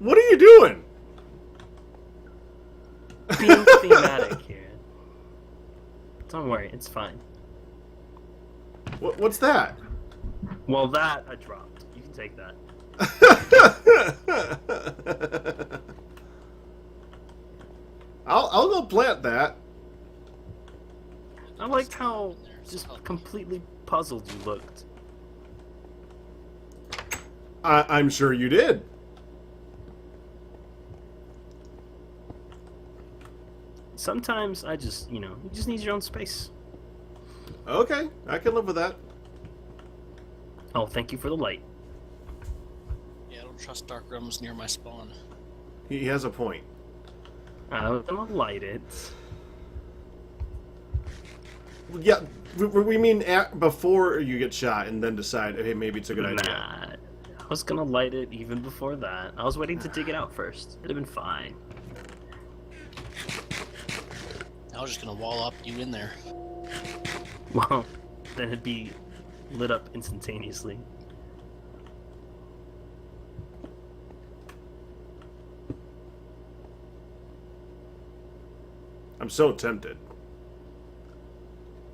What are you doing? Being thematic here. Don't worry, it's fine. What's that? Well, that I dropped. You can take that. I'll go plant that. I liked how just completely puzzled you looked. I'm sure you did. Sometimes I just, you just need your own space. Okay, I can live with that. Oh, thank you for the light. Yeah, I don't trust dark rooms near my spawn. He has a point. I was gonna light it. Yeah, we mean before you get shot and then decide, hey, maybe it's a good idea. Nah, I was gonna light it even before that. I was waiting to dig it out first. It'd have been fine. I was just gonna wall up you in there. Well, then it'd be lit up instantaneously. I'm so tempted.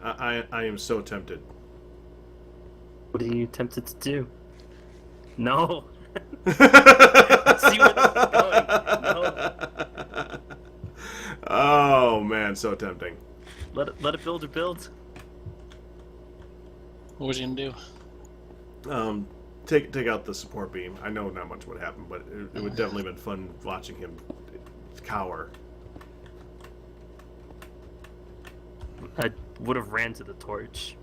I am so tempted. What are you tempted to do? No. See where this is going. No. Oh man, so tempting. Let it build or build. What was he gonna do? Take out the support beam. I know not much would happen, but it would definitely have been fun watching him cower. I would have ran to the torch.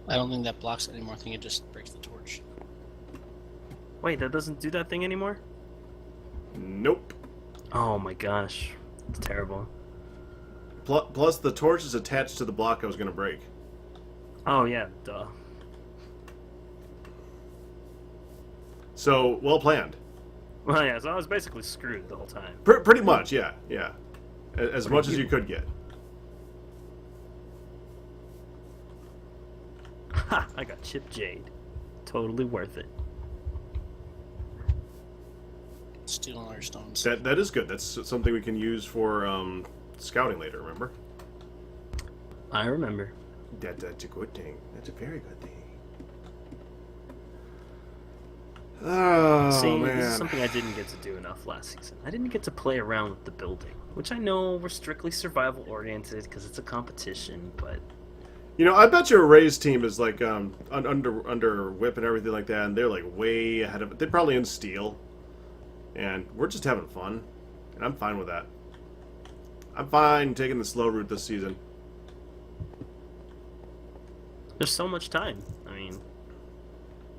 I don't think that blocks it anymore. I think it just breaks the torch. Wait, that doesn't do that thing anymore? Nope. Oh my gosh. It's terrible. Plus, the torch is attached to the block I was going to break. Oh yeah, duh. So, well planned. Well, yeah, so I was basically screwed the whole time. Pretty much, yeah. As much as you could get. Ha! I got chip jade. Totally worth it. Stealing all your stones. That is good. That's something we can use for scouting later, remember? I remember. That's a good thing. That's a very good thing. Oh, See, man. this is something I didn't get to do enough last season. I didn't get to play around with the building, which I know we're strictly survival oriented because it's a competition, but You know, I bet your Rays team is like under whip and everything like that, and they're like way ahead of it. They're probably in steel, and we're just having fun, and I'm fine with that. I'm fine taking the slow route this season. there's so much time. I mean,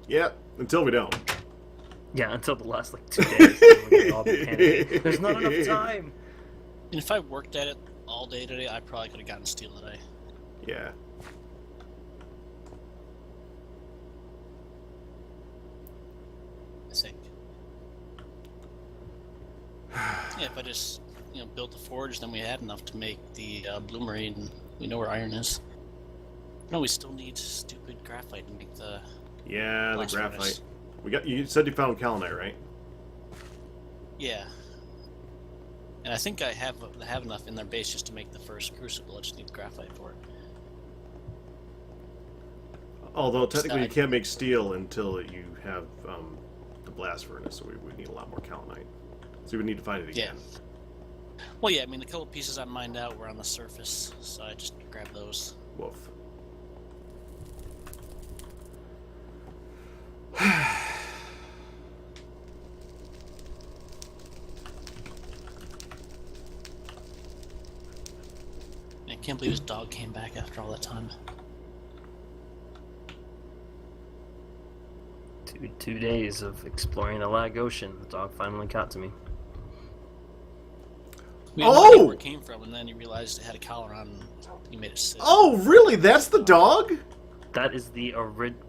Yeah, until we don't. yeah, until the last like 2 days. when we all be panicking. There's not enough time. And if I worked at it all day today, I probably could have gotten steel today. Yeah. I think. Yeah, if I just built the forge, then we had enough to make the bloomery, and we know where iron is. No, we still need stupid graphite to make the. Yeah, the blast graphite. furnace. You said you found kaolinite, right? Yeah. And I think I have enough in their base just to make the first crucible. I just need graphite for it. Although technically you Side. can't make steel until you have the blast furnace, so we would need a lot more kaolinite. So we would need to find it again. Well, yeah, I mean, the couple pieces I mined out were on the surface, so I just grabbed those. Woof. I can't believe his dog came back after all that time. 2 days of exploring the Lag Ocean. The dog finally caught to me. We had no idea Oh! where it came from, and then he realized it had a collar on, and he made it sit. Oh, really? That's the dog? That is the original.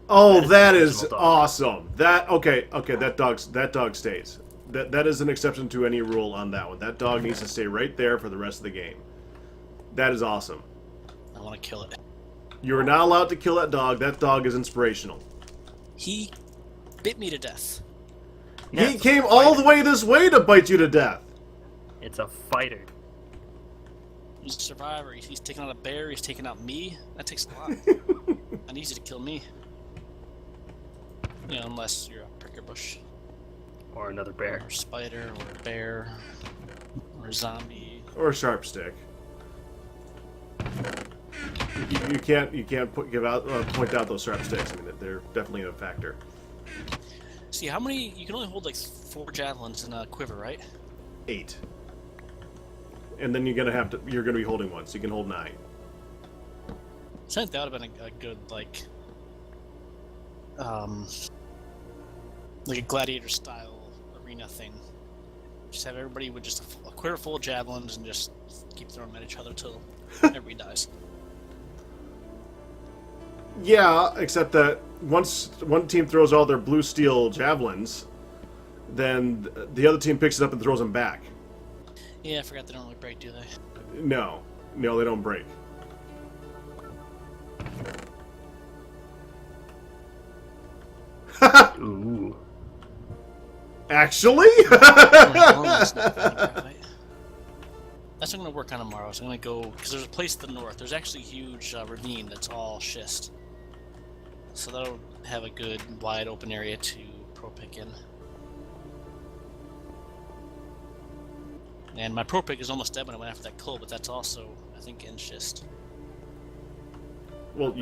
Oh, That that is is the original dog. awesome. Okay. That dog stays. That is an exception to any rule on that one. That dog needs to stay right there for the rest of the game. That is awesome. I want to kill it. You are not allowed to kill that dog. That dog is inspirational. He bit me to death. Yeah, He it's a came all fighter. the way this way to bite you to death. It's a fighter. He's a survivor. He's taking out a bear. He's taking out me. That takes a lot. Not easy to kill me. Unless you're a pricker bush, Or another bear. or a spider, or a bear, or a zombie. Or a sharp stick. You can't point out those sharp sticks. I mean, they're definitely a factor. See, how many? You can only hold like 4 javelins in a quiver, right? 8. And then you're gonna be holding one, so you can hold 9. So I think that would have been a good like a gladiator style arena thing. Just have everybody with just a quiver full of javelins and just keep throwing them at each other till everybody dies. Yeah, except that once one team throws all their blue steel javelins, then the other team picks it up and throws them back. Yeah, I forgot they don't really break, do they? No, they don't break. Ooh. Actually? That's what I'm going to work on tomorrow. So I'm going to go, because there's a place to the north. There's actually a huge ravine that's all schist. So that'll have a good wide open area to pro pick in. And my pro pick is almost dead when I went after that coal, but that's also, I think, in schist. Well,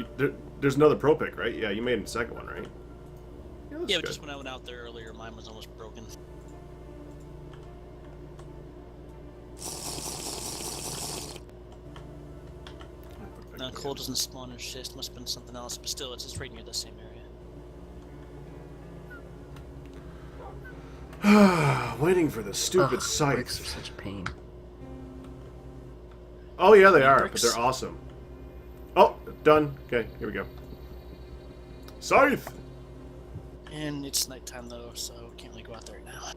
there's another pro pick, right? Yeah, you made a second one, right? That's Yeah, but good. just when I went out there earlier, mine was almost broken. No, coal doesn't spawn in schist. Must have been something else, but still, it's right near the same area. Waiting for the stupid Bricks scythe. are such a pain. Oh yeah, they are, bricks? but they're awesome. Oh, done. Okay, here we go. Scythe! And it's nighttime though, so can't really go out there right now.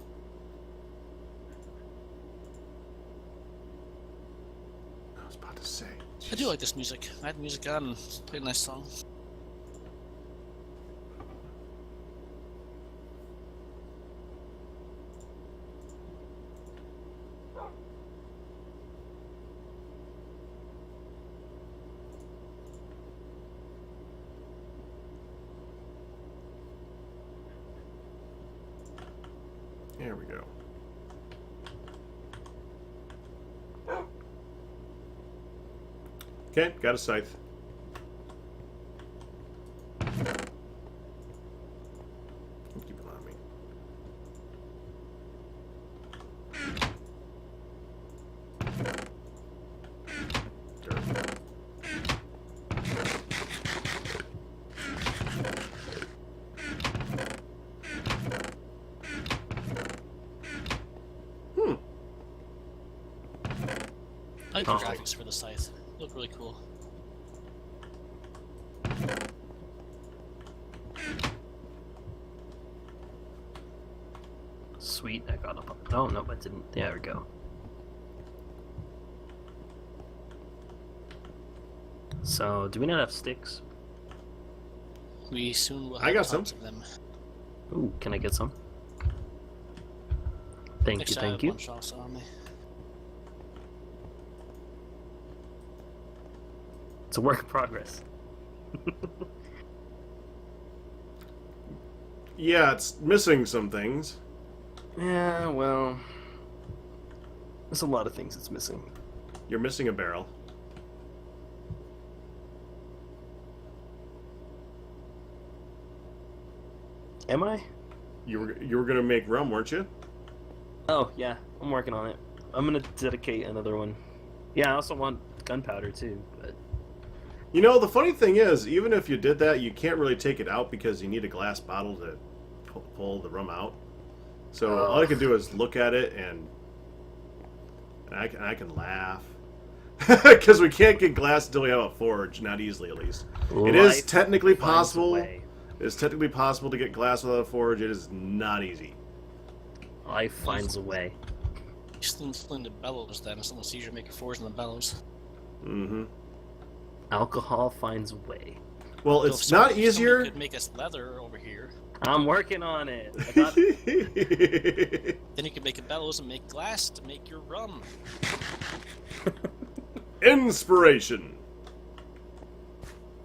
I was about to say. I do like this music. I had music on and played a nice song. There we go. Okay, got a scythe. Keep it on me. Dirt. I like the graphics for the scythe. They look really cool. Sweet, I got up. Oh no, I didn't. There we go. So, do we not have sticks? We soon will I have got tons of them. Ooh, can I get some? Thank Actually, you, I thank have you. a bunch also on me. It's a work in progress. Yeah, it's missing some things. Yeah, well, there's a lot of things it's missing. You're missing a barrel. Am I? You were gonna make rum, weren't you? Oh, yeah, I'm working on it. I'm gonna dedicate another one. Yeah, I also want gunpowder too, but... You know, the funny thing is, even if you did that, you can't really take it out because you need a glass bottle to pull the rum out. So all I can do is look at it and I can laugh. Because we can't get glass until we have a forge, not easily at least. It is technically possible. It's technically possible to get glass without a forge. It is not easy. Life finds a way. You still in the bellows then, if someone sees you making fours in the bellows. Mm-hmm. Alcohol finds a way. Well, So it's not easier. Could make us leather over here. I'm working on it. I got... Then you can make a bellows and make glass to make your rum. Inspiration.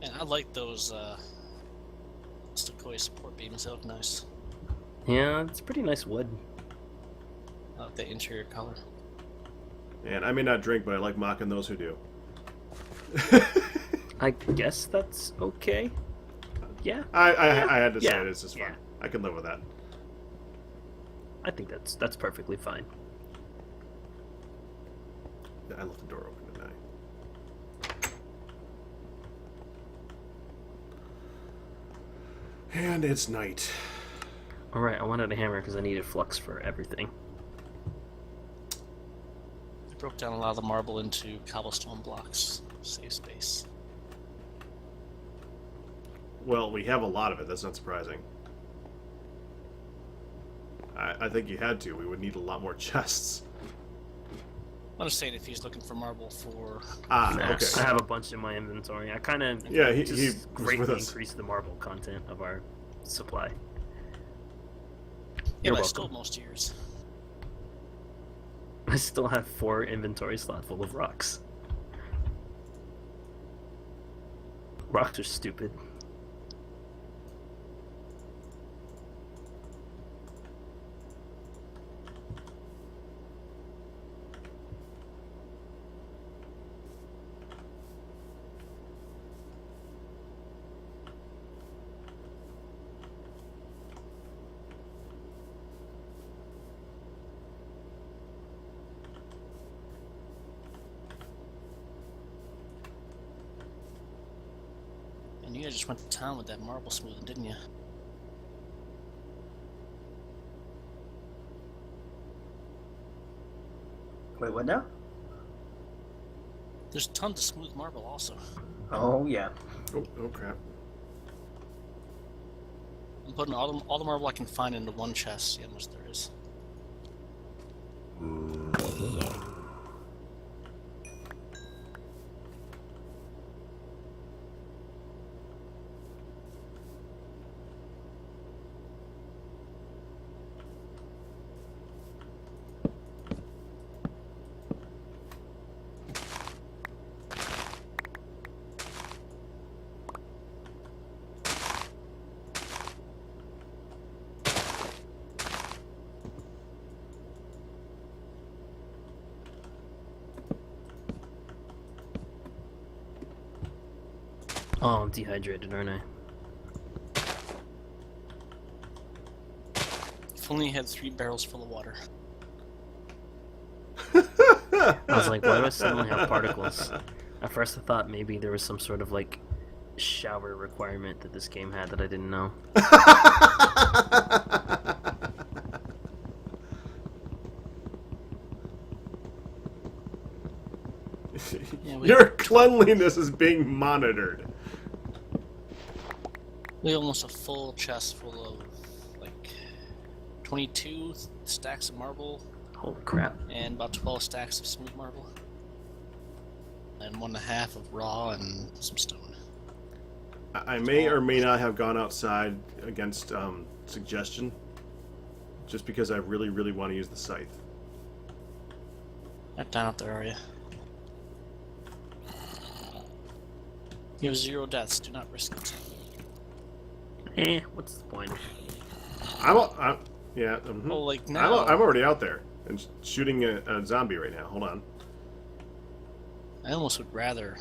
And I like those Sequoia support beams. They look nice. Yeah, it's pretty nice wood. I like the interior color. And I may not drink, but I like mocking those who do. I guess that's okay. Yeah, I had to say Yeah. it. It's just fun. Yeah. I can live with that. I think that's perfectly fine. I left the door open, didn't I? And it's night. Alright, I wanted a hammer because I needed flux for everything. I broke down a lot of the marble into cobblestone blocks. Save space. Well, we have a lot of it. That's not surprising. I think you had to. We would need a lot more chests. I'm just saying if he's looking for marble for... Ah, Nah, okay. I have a bunch in my inventory. I kind of Yeah, he just was with greatly us. increased the marble content of our supply. Yeah, You're but I welcome. stole most of yours. I still have 4 inventory slots full of rocks. Rocks are stupid. And you guys just went to town with that marble smoothing, didn't you? Wait, what now? There's tons of smooth marble also. Oh, yeah. Oh crap. I'm putting all the marble I can find into one chest. See how much there is. Oh, I'm dehydrated, aren't I? If only you had 3 barrels full of water. I was like, why do I suddenly have particles? At first I thought maybe there was some sort of like shower requirement that this game had that I didn't know. Yeah, Your cleanliness is being monitored. we almost a full chest full of like 22 stacks of marble Holy crap. and about 12 stacks of smooth marble. And 1.5 of raw and some stone. I may or may not have gone outside against suggestion, just because I really, really want to use the scythe. Not down up there, are you? You have 0 deaths. Do not risk it. What's the point? Yeah. Oh, like now. I'm already out there and shooting a zombie right now. Hold on. I almost would rather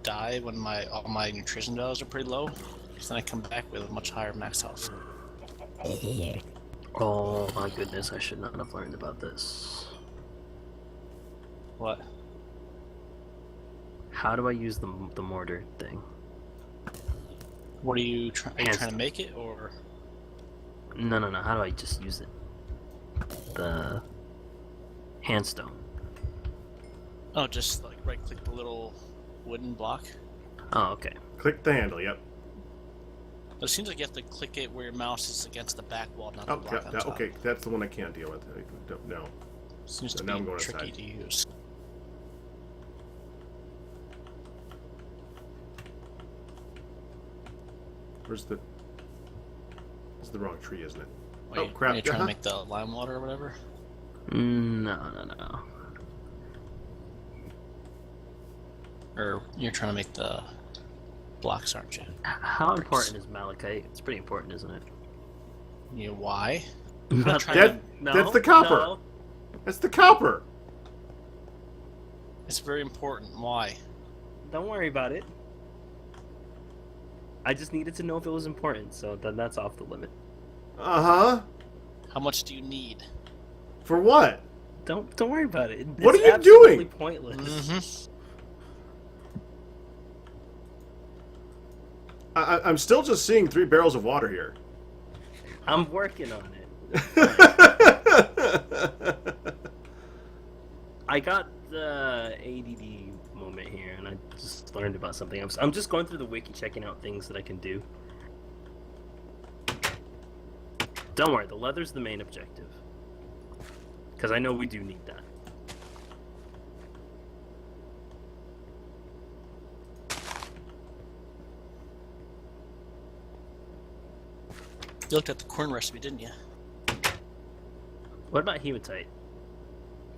die when all my nutrition values are pretty low, because then I come back with a much higher max health. Oh my goodness, I should not have learned about this. What? How do I use the mortar thing? What are you trying? Are you trying to make it, or? No. How do I just use it? The handstone. Oh, just like right-click the little wooden block. Oh, okay. Click the handle. Yep. But it seems like you have to click it where your mouse is against the back wall, not the Oh, block on top. okay. That's the one I can't deal with. No. Seems So to now I'm be going tricky outside. to use. Where's the? This is the wrong tree, isn't it? Wait, Oh crap! Are you trying to make the lime water or whatever? No. Or you're trying to make the blocks, aren't you? How important is malachite? It's pretty important, isn't it? You know why? Not trying That's the copper. No. That's the copper. It's very important. Why? Don't worry about it. I just needed to know if it was important, so then that's off the limit. Uh-huh. How much do you need? For what? Don't worry about it. What It's are you absolutely doing? Pointless. Mm-hmm. I'm still just seeing 3 barrels of water here. I'm working on it. I got the ADD moment here, and I just learned about something. I'm just going through the wiki, checking out things that I can do. Don't worry, the leather's the main objective. Because I know we do need that. You looked at the corn recipe, didn't you? What about hematite?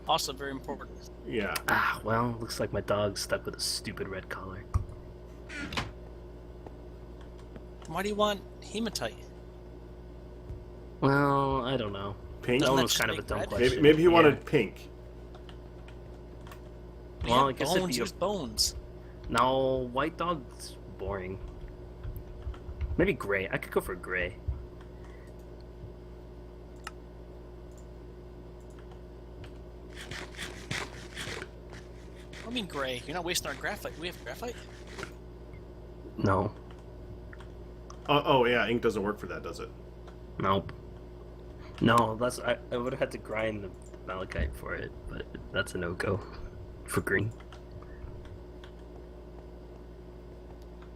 Also very important. Yeah. Ah, well, looks like my dog's stuck with a stupid red collar. Why do you want hematite? Well, I don't know. Pink? That Doesn't one that was just kind of a make dumb red? question. Maybe he wanted Yeah. pink. Well, I Yeah, guess it'd bones. be a... Use bones. No, white dog's boring. Maybe gray. I could go for gray. I mean gray. You're not wasting our graphite. Do we have graphite? No. Oh yeah, ink doesn't work for that, does it? Nope. No, I would have had to grind the malachite for it, but that's a no-go for green.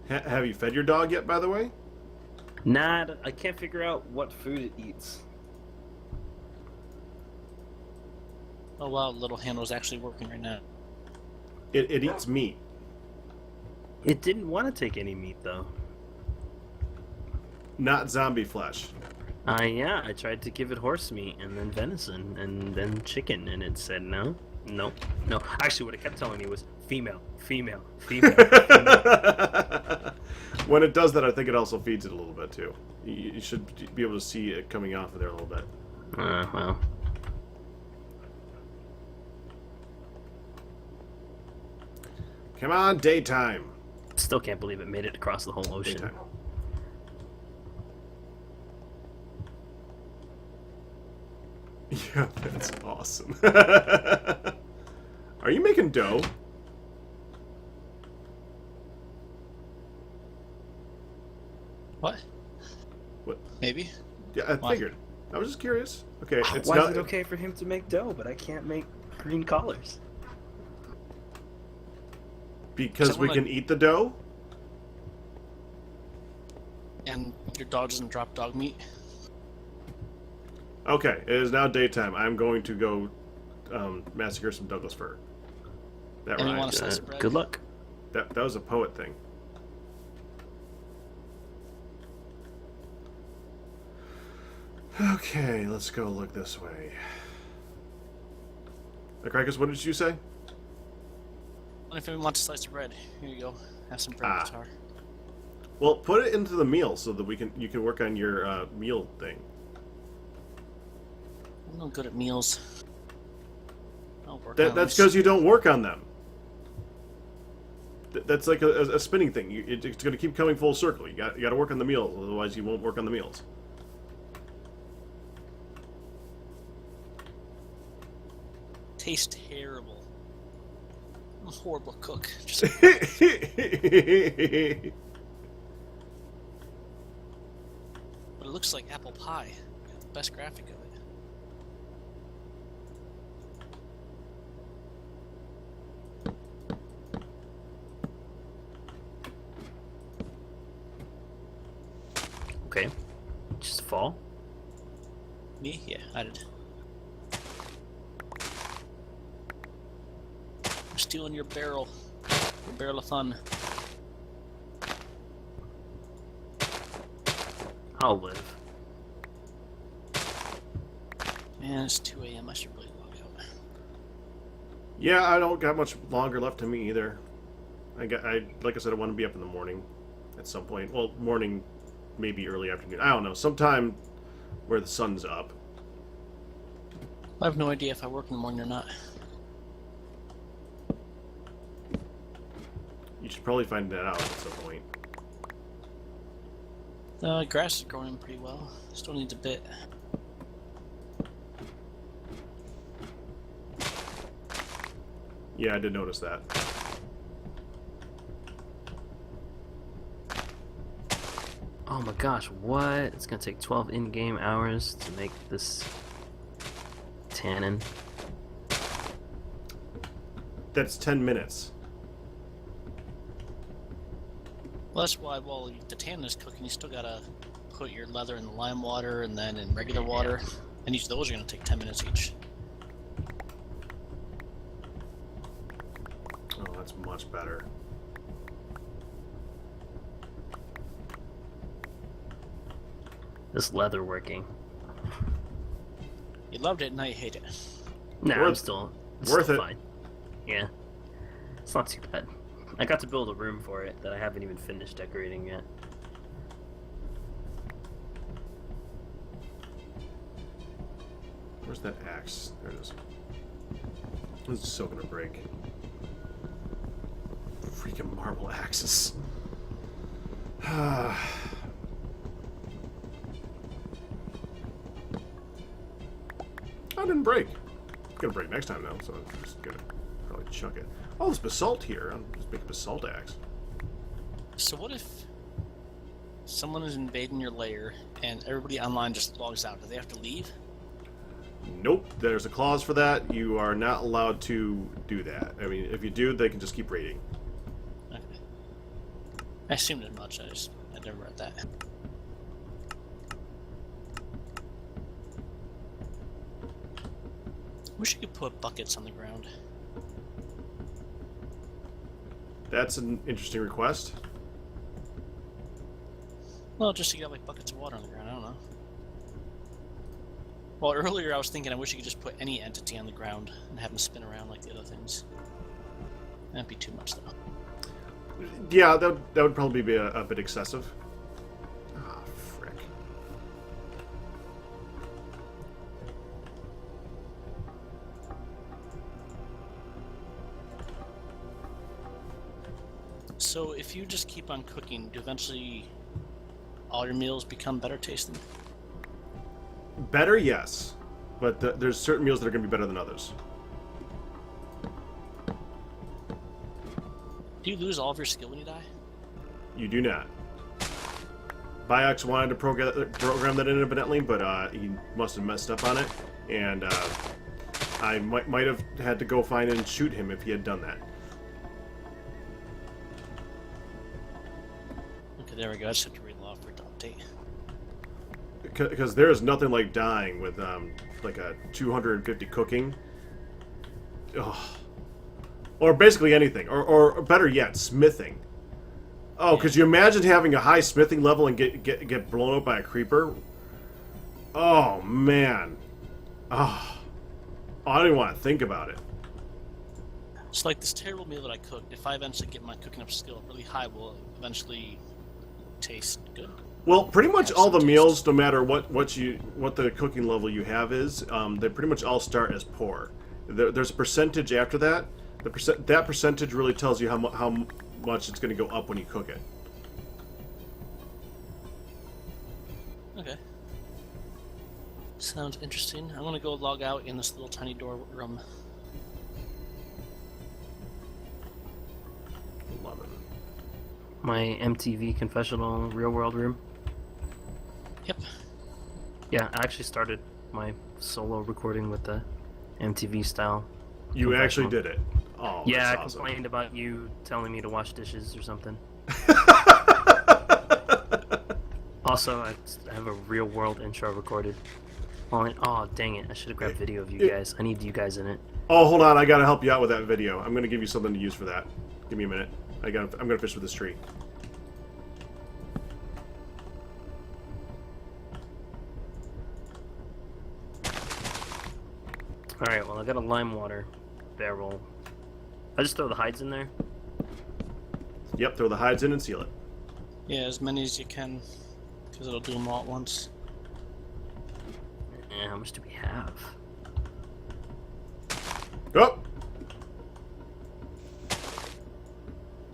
Have you fed your dog yet, by the way? Nah, I can't figure out what food it eats. Oh wow, little handle's actually working right now. It eats meat. It didn't want to take any meat, though. Not zombie flesh. Yeah, I tried to give it horse meat, and then venison, and then chicken, and it said no. No. Actually, what it kept telling me was female. Female. When it does that, I think it also feeds it a little bit, too. You should be able to see it coming off of there a little bit. Well. Come on, daytime. Still can't believe it made it across the whole ocean. Daytime. Yeah, that's awesome. Are you making dough? What? What? Maybe. Yeah, I Why? figured. I was just curious. Okay, it's Why not. is it okay for him to make dough, but I can't make green collars? Because we Someone can eat the dough? And your dog doesn't drop dog meat. Okay, it is now daytime. I'm going to go massacre some Douglas fir. That And you rhymed. want a slice of bread? Good luck. That was a poet thing. Okay, let's go look this way. Kreicus, what did you say? What if anyone wants a slice of bread? Here you go. Have some bread, Tar. Well, put it into the meal so that you can work on your meal thing. I'm no good at meals. I'll work on That's this. because you don't work on them. That's like a spinning thing. It's going to keep coming full circle. You got to work on the meals, otherwise you won't work on the meals. Tastes terrible. I'm a horrible cook. Just That's but it looks like apple pie. Got the best graphic of it. Okay. Just fall. Me? Yeah, I did. I'm stealing your barrel. Your barrel of fun. I'll live. Man, it's 2 a.m. I should really log out. Yeah, I don't got much longer left to me either. Like I said, I want to be up in the morning at some point. Well, morning, maybe early afternoon. I don't know. Sometime where the sun's up. I have no idea if I work in the morning or not. You should probably find that out at some point. The grass is growing pretty well. Still needs a bit. Yeah, I did notice that. Oh my gosh, what? It's gonna take 12 in-game hours to make this tannin. That's 10 minutes. Well, that's why while the tannin is cooking, you still gotta put your leather in the lime water and then in regular water. And each of those are gonna take 10 minutes each. Oh, that's much better. This leather working. You loved it, now you hate it. Nah, I'm Worth- still worth still it. fine. Yeah. It's not too bad. I got to build a room for it that I haven't even finished decorating yet. Where's that axe? There it is. This is so gonna break. Freaking marble axes. I didn't break. It's gonna break next time though, so I'm just gonna probably chuck it. Oh, there's basalt here. I'll just make a basalt axe. So what if someone is invading your lair and everybody online just logs out? Do they have to leave? Nope, there's a clause for that. You are not allowed to do that. I mean, if you do, they can just keep raiding. Okay. I assumed as much. I never read that. Wish you could put buckets on the ground. That's an interesting request. Well, just so you got like buckets of water on the ground. I don't know. Well, earlier I was thinking I wish you could just put any entity on the ground and have them spin around like the other things. That'd be too much, though. Yeah, that would probably be a bit excessive. Ah, frick. So if you just keep on cooking, do eventually all your meals become better tasting? Better, yes. But there's certain meals that are going to be better than others. Do you lose all of your skill when you die? You do not. Biox wanted to program that in evidently, but he must have messed up on it. And I might have had to go find and shoot him if he had done that. Okay, there we go. I just have to reload for it to update. Because there is nothing like dying with like a 250 cooking. Ugh. Or basically anything. Or better yet, smithing. Oh, could you imagine having a high smithing level and get blown up by a creeper? Oh, man. Oh, I don't even want to think about it. It's like this terrible meal that I cooked. If I eventually get my cooking up skill really high, will it eventually taste good? Well, pretty much Have all some the taste. meals, no matter what the cooking level you have is, they pretty much all start as poor. There's a percentage after that. That percentage really tells you how much it's going to go up when you cook it. Okay. Sounds interesting. I'm gonna go log out in this little tiny door room. 11. My MTV confessional real world room. Yep. Yeah, I actually started my solo recording with the MTV style. You actually confessional. did it. Oh, Yeah, I that's awesome. complained about you telling me to wash dishes or something. Also, I have a real world intro recorded. Oh, dang it. I should have grabbed video of you guys. I need you guys in it. Oh, hold on. I gotta help you out with that video. I'm gonna give you something to use for that. Give me a minute. I'm gonna fish with this tree. Alright, well, I got a lime water barrel. I just throw the hides in there. Yep, throw the hides in and seal it. Yeah, as many as you can, because it'll do them all at once. How much do we have? Oh!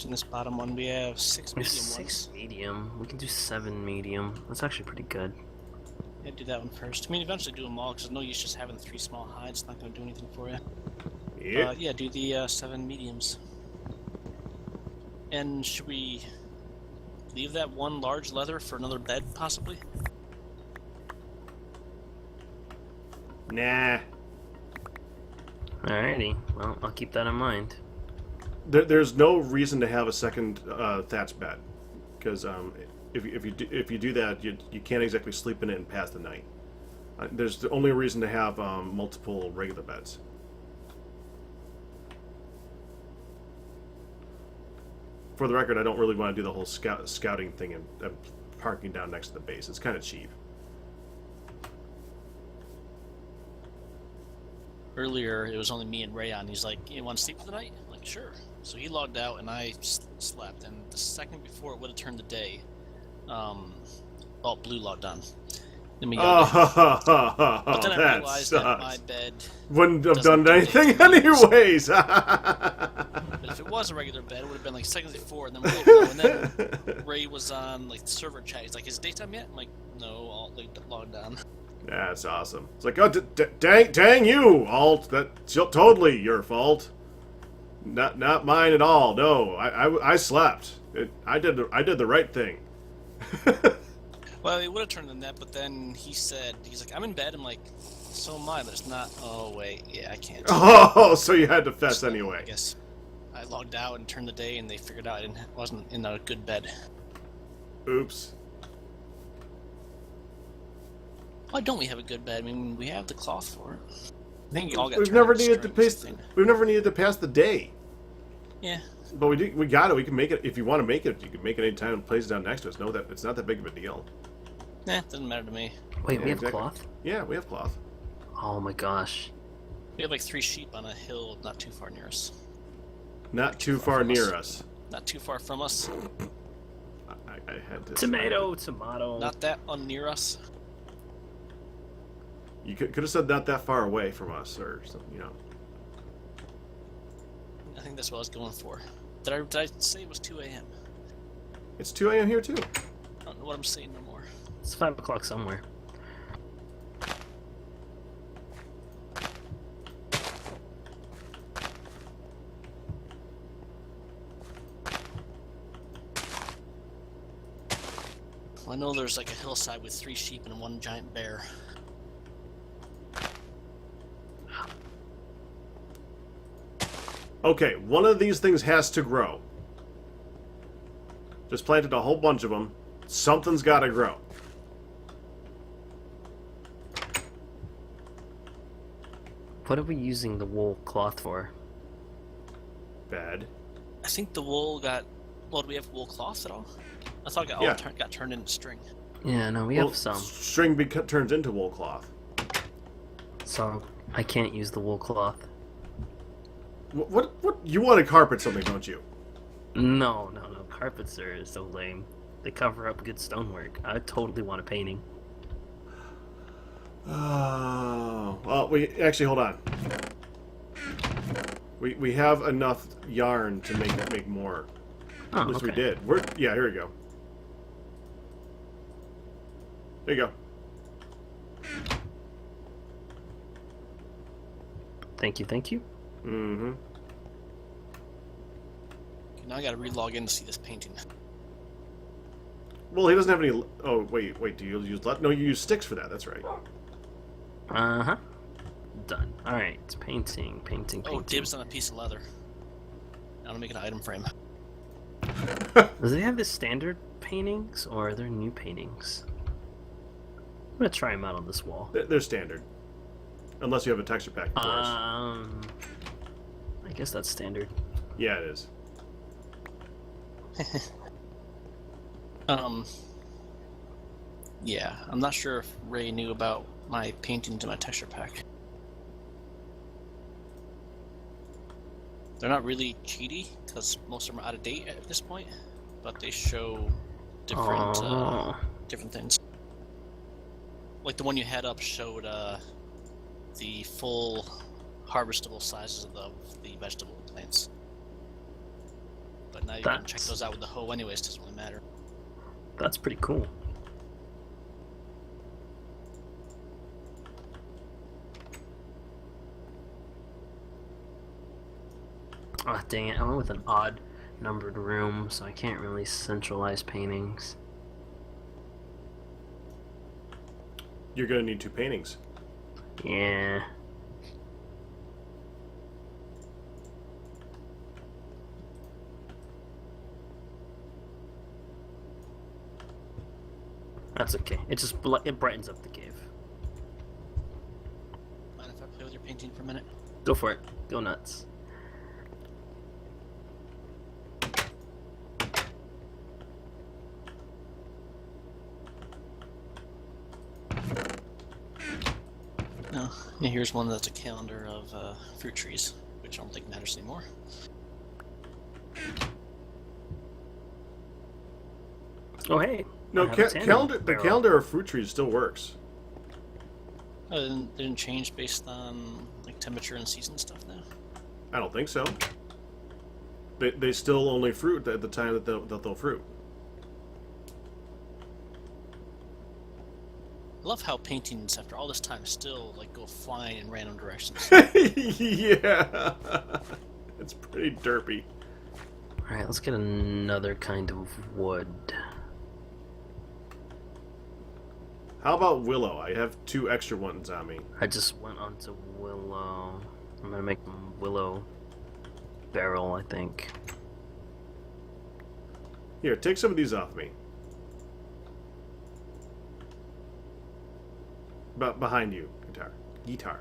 In this bottom one, we have 6 We have medium 6 ones. medium. We can do 7 medium. That's actually pretty good. Yeah, do that one first. I mean, eventually do them all, because no use just having 3 small hides. It's not going to do anything for you. Yeah. Yeah, do the 7 mediums. And should we leave that one large leather for another bed, possibly? Nah. Alrighty, well, I'll keep that in mind. There's no reason to have a second thatch bed, because if you do that, you can't exactly sleep in it and pass the night. There's the only reason to have multiple regular beds. For the record, I don't really want to do the whole scouting thing and parking down next to the base. It's kind of cheap. Earlier, it was only me and Rayon. He's like, "You want to sleep for the night?" I'm like, "Sure." So he logged out, and I slept. And the second before it would have turned the day, Blue logged on. Then we got but then I realized that my bed wouldn't have doesn't done do anything anything. anyways. But if it was a regular bed, it would have been like seconds before, and then we didn't know. And then Ray was on like the server chat. He's like, "Is it daytime yet?" I'm like, "No, all logged on." That's awesome. It's like, oh, dang you, Alt. That's totally your fault. Not mine at all. No, I slept. I did the right thing. Well, it would have turned in that, but then he's like, "I'm in bed." I'm like, So am I, but it's not. Oh wait, yeah, I can't. Oh, so you had to fess So, anyway. I guess I logged out and turned the day, and they figured out I wasn't in a good bed. Oops. Why don't we have a good bed? I mean, we have the cloth for it. I think you all got. We've turned never into needed to strings, pass. I think. We've never needed to pass the day. Yeah. But we got it. We can make it if you want to make it. You can make it anytime and place it down next to us. No, that it's not that big of a deal. Nah, doesn't matter to me. Wait, Yeah, we have exactly. cloth? Yeah, we have cloth. Oh my gosh. We have like 3 sheep on a hill not too far near us. Not too far near us. Not too far from us. I had to. Tomato. Not that near us. You could have said not that far away from us, or something. You know. I think that's what I was going for. Did I say it was 2 a.m.? It's 2 a.m. here too. I don't know what I'm saying no more. It's 5 o'clock somewhere. Well, I know there's like a hillside with 3 sheep and 1 giant bear. Okay, one of these things has to grow. Just planted a whole bunch of them. Something's got to grow. What are we using the wool cloth for? Bad. I think the wool got. Well, do we have wool cloth at all? I thought it Yeah. got turned into string. Yeah, no, we Well, have some. String turns into wool cloth. So I can't use the wool cloth. What? You want to carpet something, don't you? No. Carpets are so lame. They cover up good stonework. I totally want a painting. Oh. Well, we actually hold on. We have enough yarn to make more. Oh, At least we okay. did. Yeah, here we go. There you go. Thank you. Mm-hmm. Okay, now I gotta re-log in to see this painting. Well, he doesn't have any. Oh, wait. Do you use? No, you use sticks for that. That's right. Uh-huh. Done. Alright, it's painting. Oh, dibs on a piece of leather. I'm gonna make an item frame. Does it have the standard paintings, or are there new paintings? I'm gonna try them out on this wall. They're standard, unless you have a texture pack, of course. I guess that's standard. Yeah, it is. Yeah, I'm not sure if Ray knew about my paintings in my texture pack. They're not really cheaty, because most of them are out of date at this point, but they show different different things. Like the one you had up showed the full harvestable sizes of the vegetable plants. But now you can check those out with the hoe anyways, doesn't really matter. That's pretty cool. Ah, dang it. I went with an odd numbered room, so I can't really centralize paintings. You're gonna need 2 paintings. Yeah. That's okay. It brightens up the cave. Mind if I play with your painting for a minute? Go for it. Go nuts. No. Yeah, here's one that's a calendar of fruit trees, which I don't think matters anymore. Oh, hey. No, I have a tandem calendar. The barrel. calendar of fruit trees still works. Oh, it didn't change based on like temperature and season stuff now. I don't think so. They still only fruit at the time that they'll fruit. I love how paintings, after all this time, still like go flying in random directions. Yeah, it's pretty derpy. Alright, let's get another kind of wood. How about willow? I have 2 extra ones on me. I just went onto willow. I'm gonna make willow barrel, I think. Here, take some of these off me. Behind you, guitar.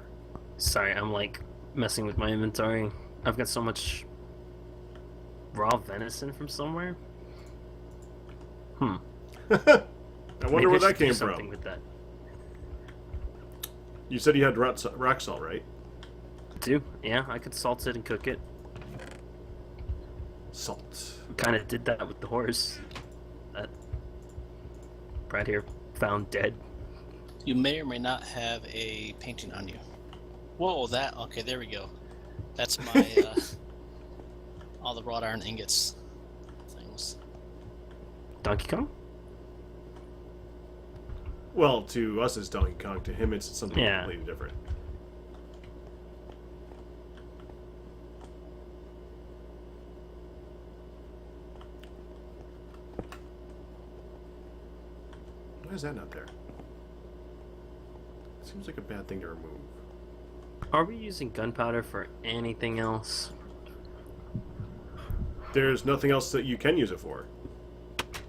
Sorry, I'm like messing with my inventory. I've got so much raw venison from somewhere. I wonder where that came something from. with that. You said you had rock salt, right? Do? Yeah, I could salt it and cook it. Salt. Kind of did that with the horse that Brad here found dead. You may or may not have a painting on you. Whoa, that... Okay, there we go. That's my, all the wrought iron ingots things. Donkey Kong? Well, to us it's Donkey Kong. To him it's something Yeah. completely different. Why is that not there? Seems like a bad thing to remove. Are we using gunpowder for anything else? There's nothing else that you can use it for.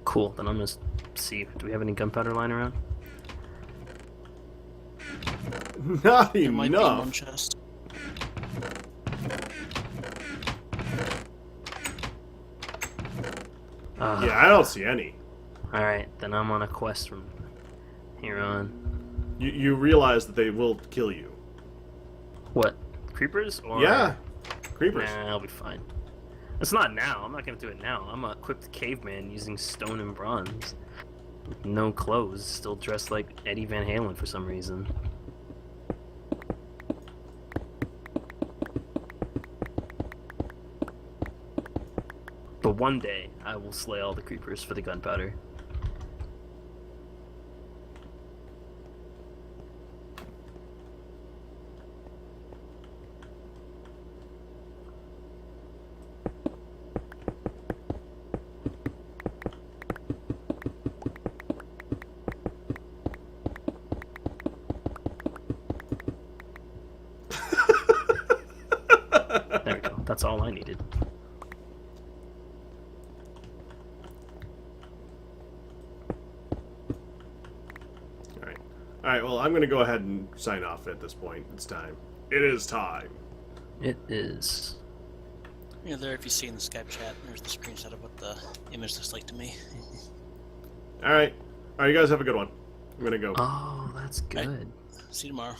Cool, then I'm gonna see. Do we have any gunpowder lying around? Not There might be one enough. chest. Yeah, I don't see any. Alright, then I'm on a quest from here on. You realize that they will kill you. What? Creepers? Or... Yeah, creepers. Nah, I'll be fine. It's not now. I'm not gonna do it now. I'm a equipped caveman using stone and bronze. With no clothes, still dressed like Eddie Van Halen for some reason. But one day, I will slay all the creepers for the gunpowder. There we go. That's all I needed. Alright, well, I'm going to go ahead and sign off at this point. It's time. It is time. It is. You know, there, if you see in the Skype chat, there's the screenshot of what the image looks like to me. Alright. Alright, you guys have a good one. I'm going to go. Oh, that's good. See you tomorrow.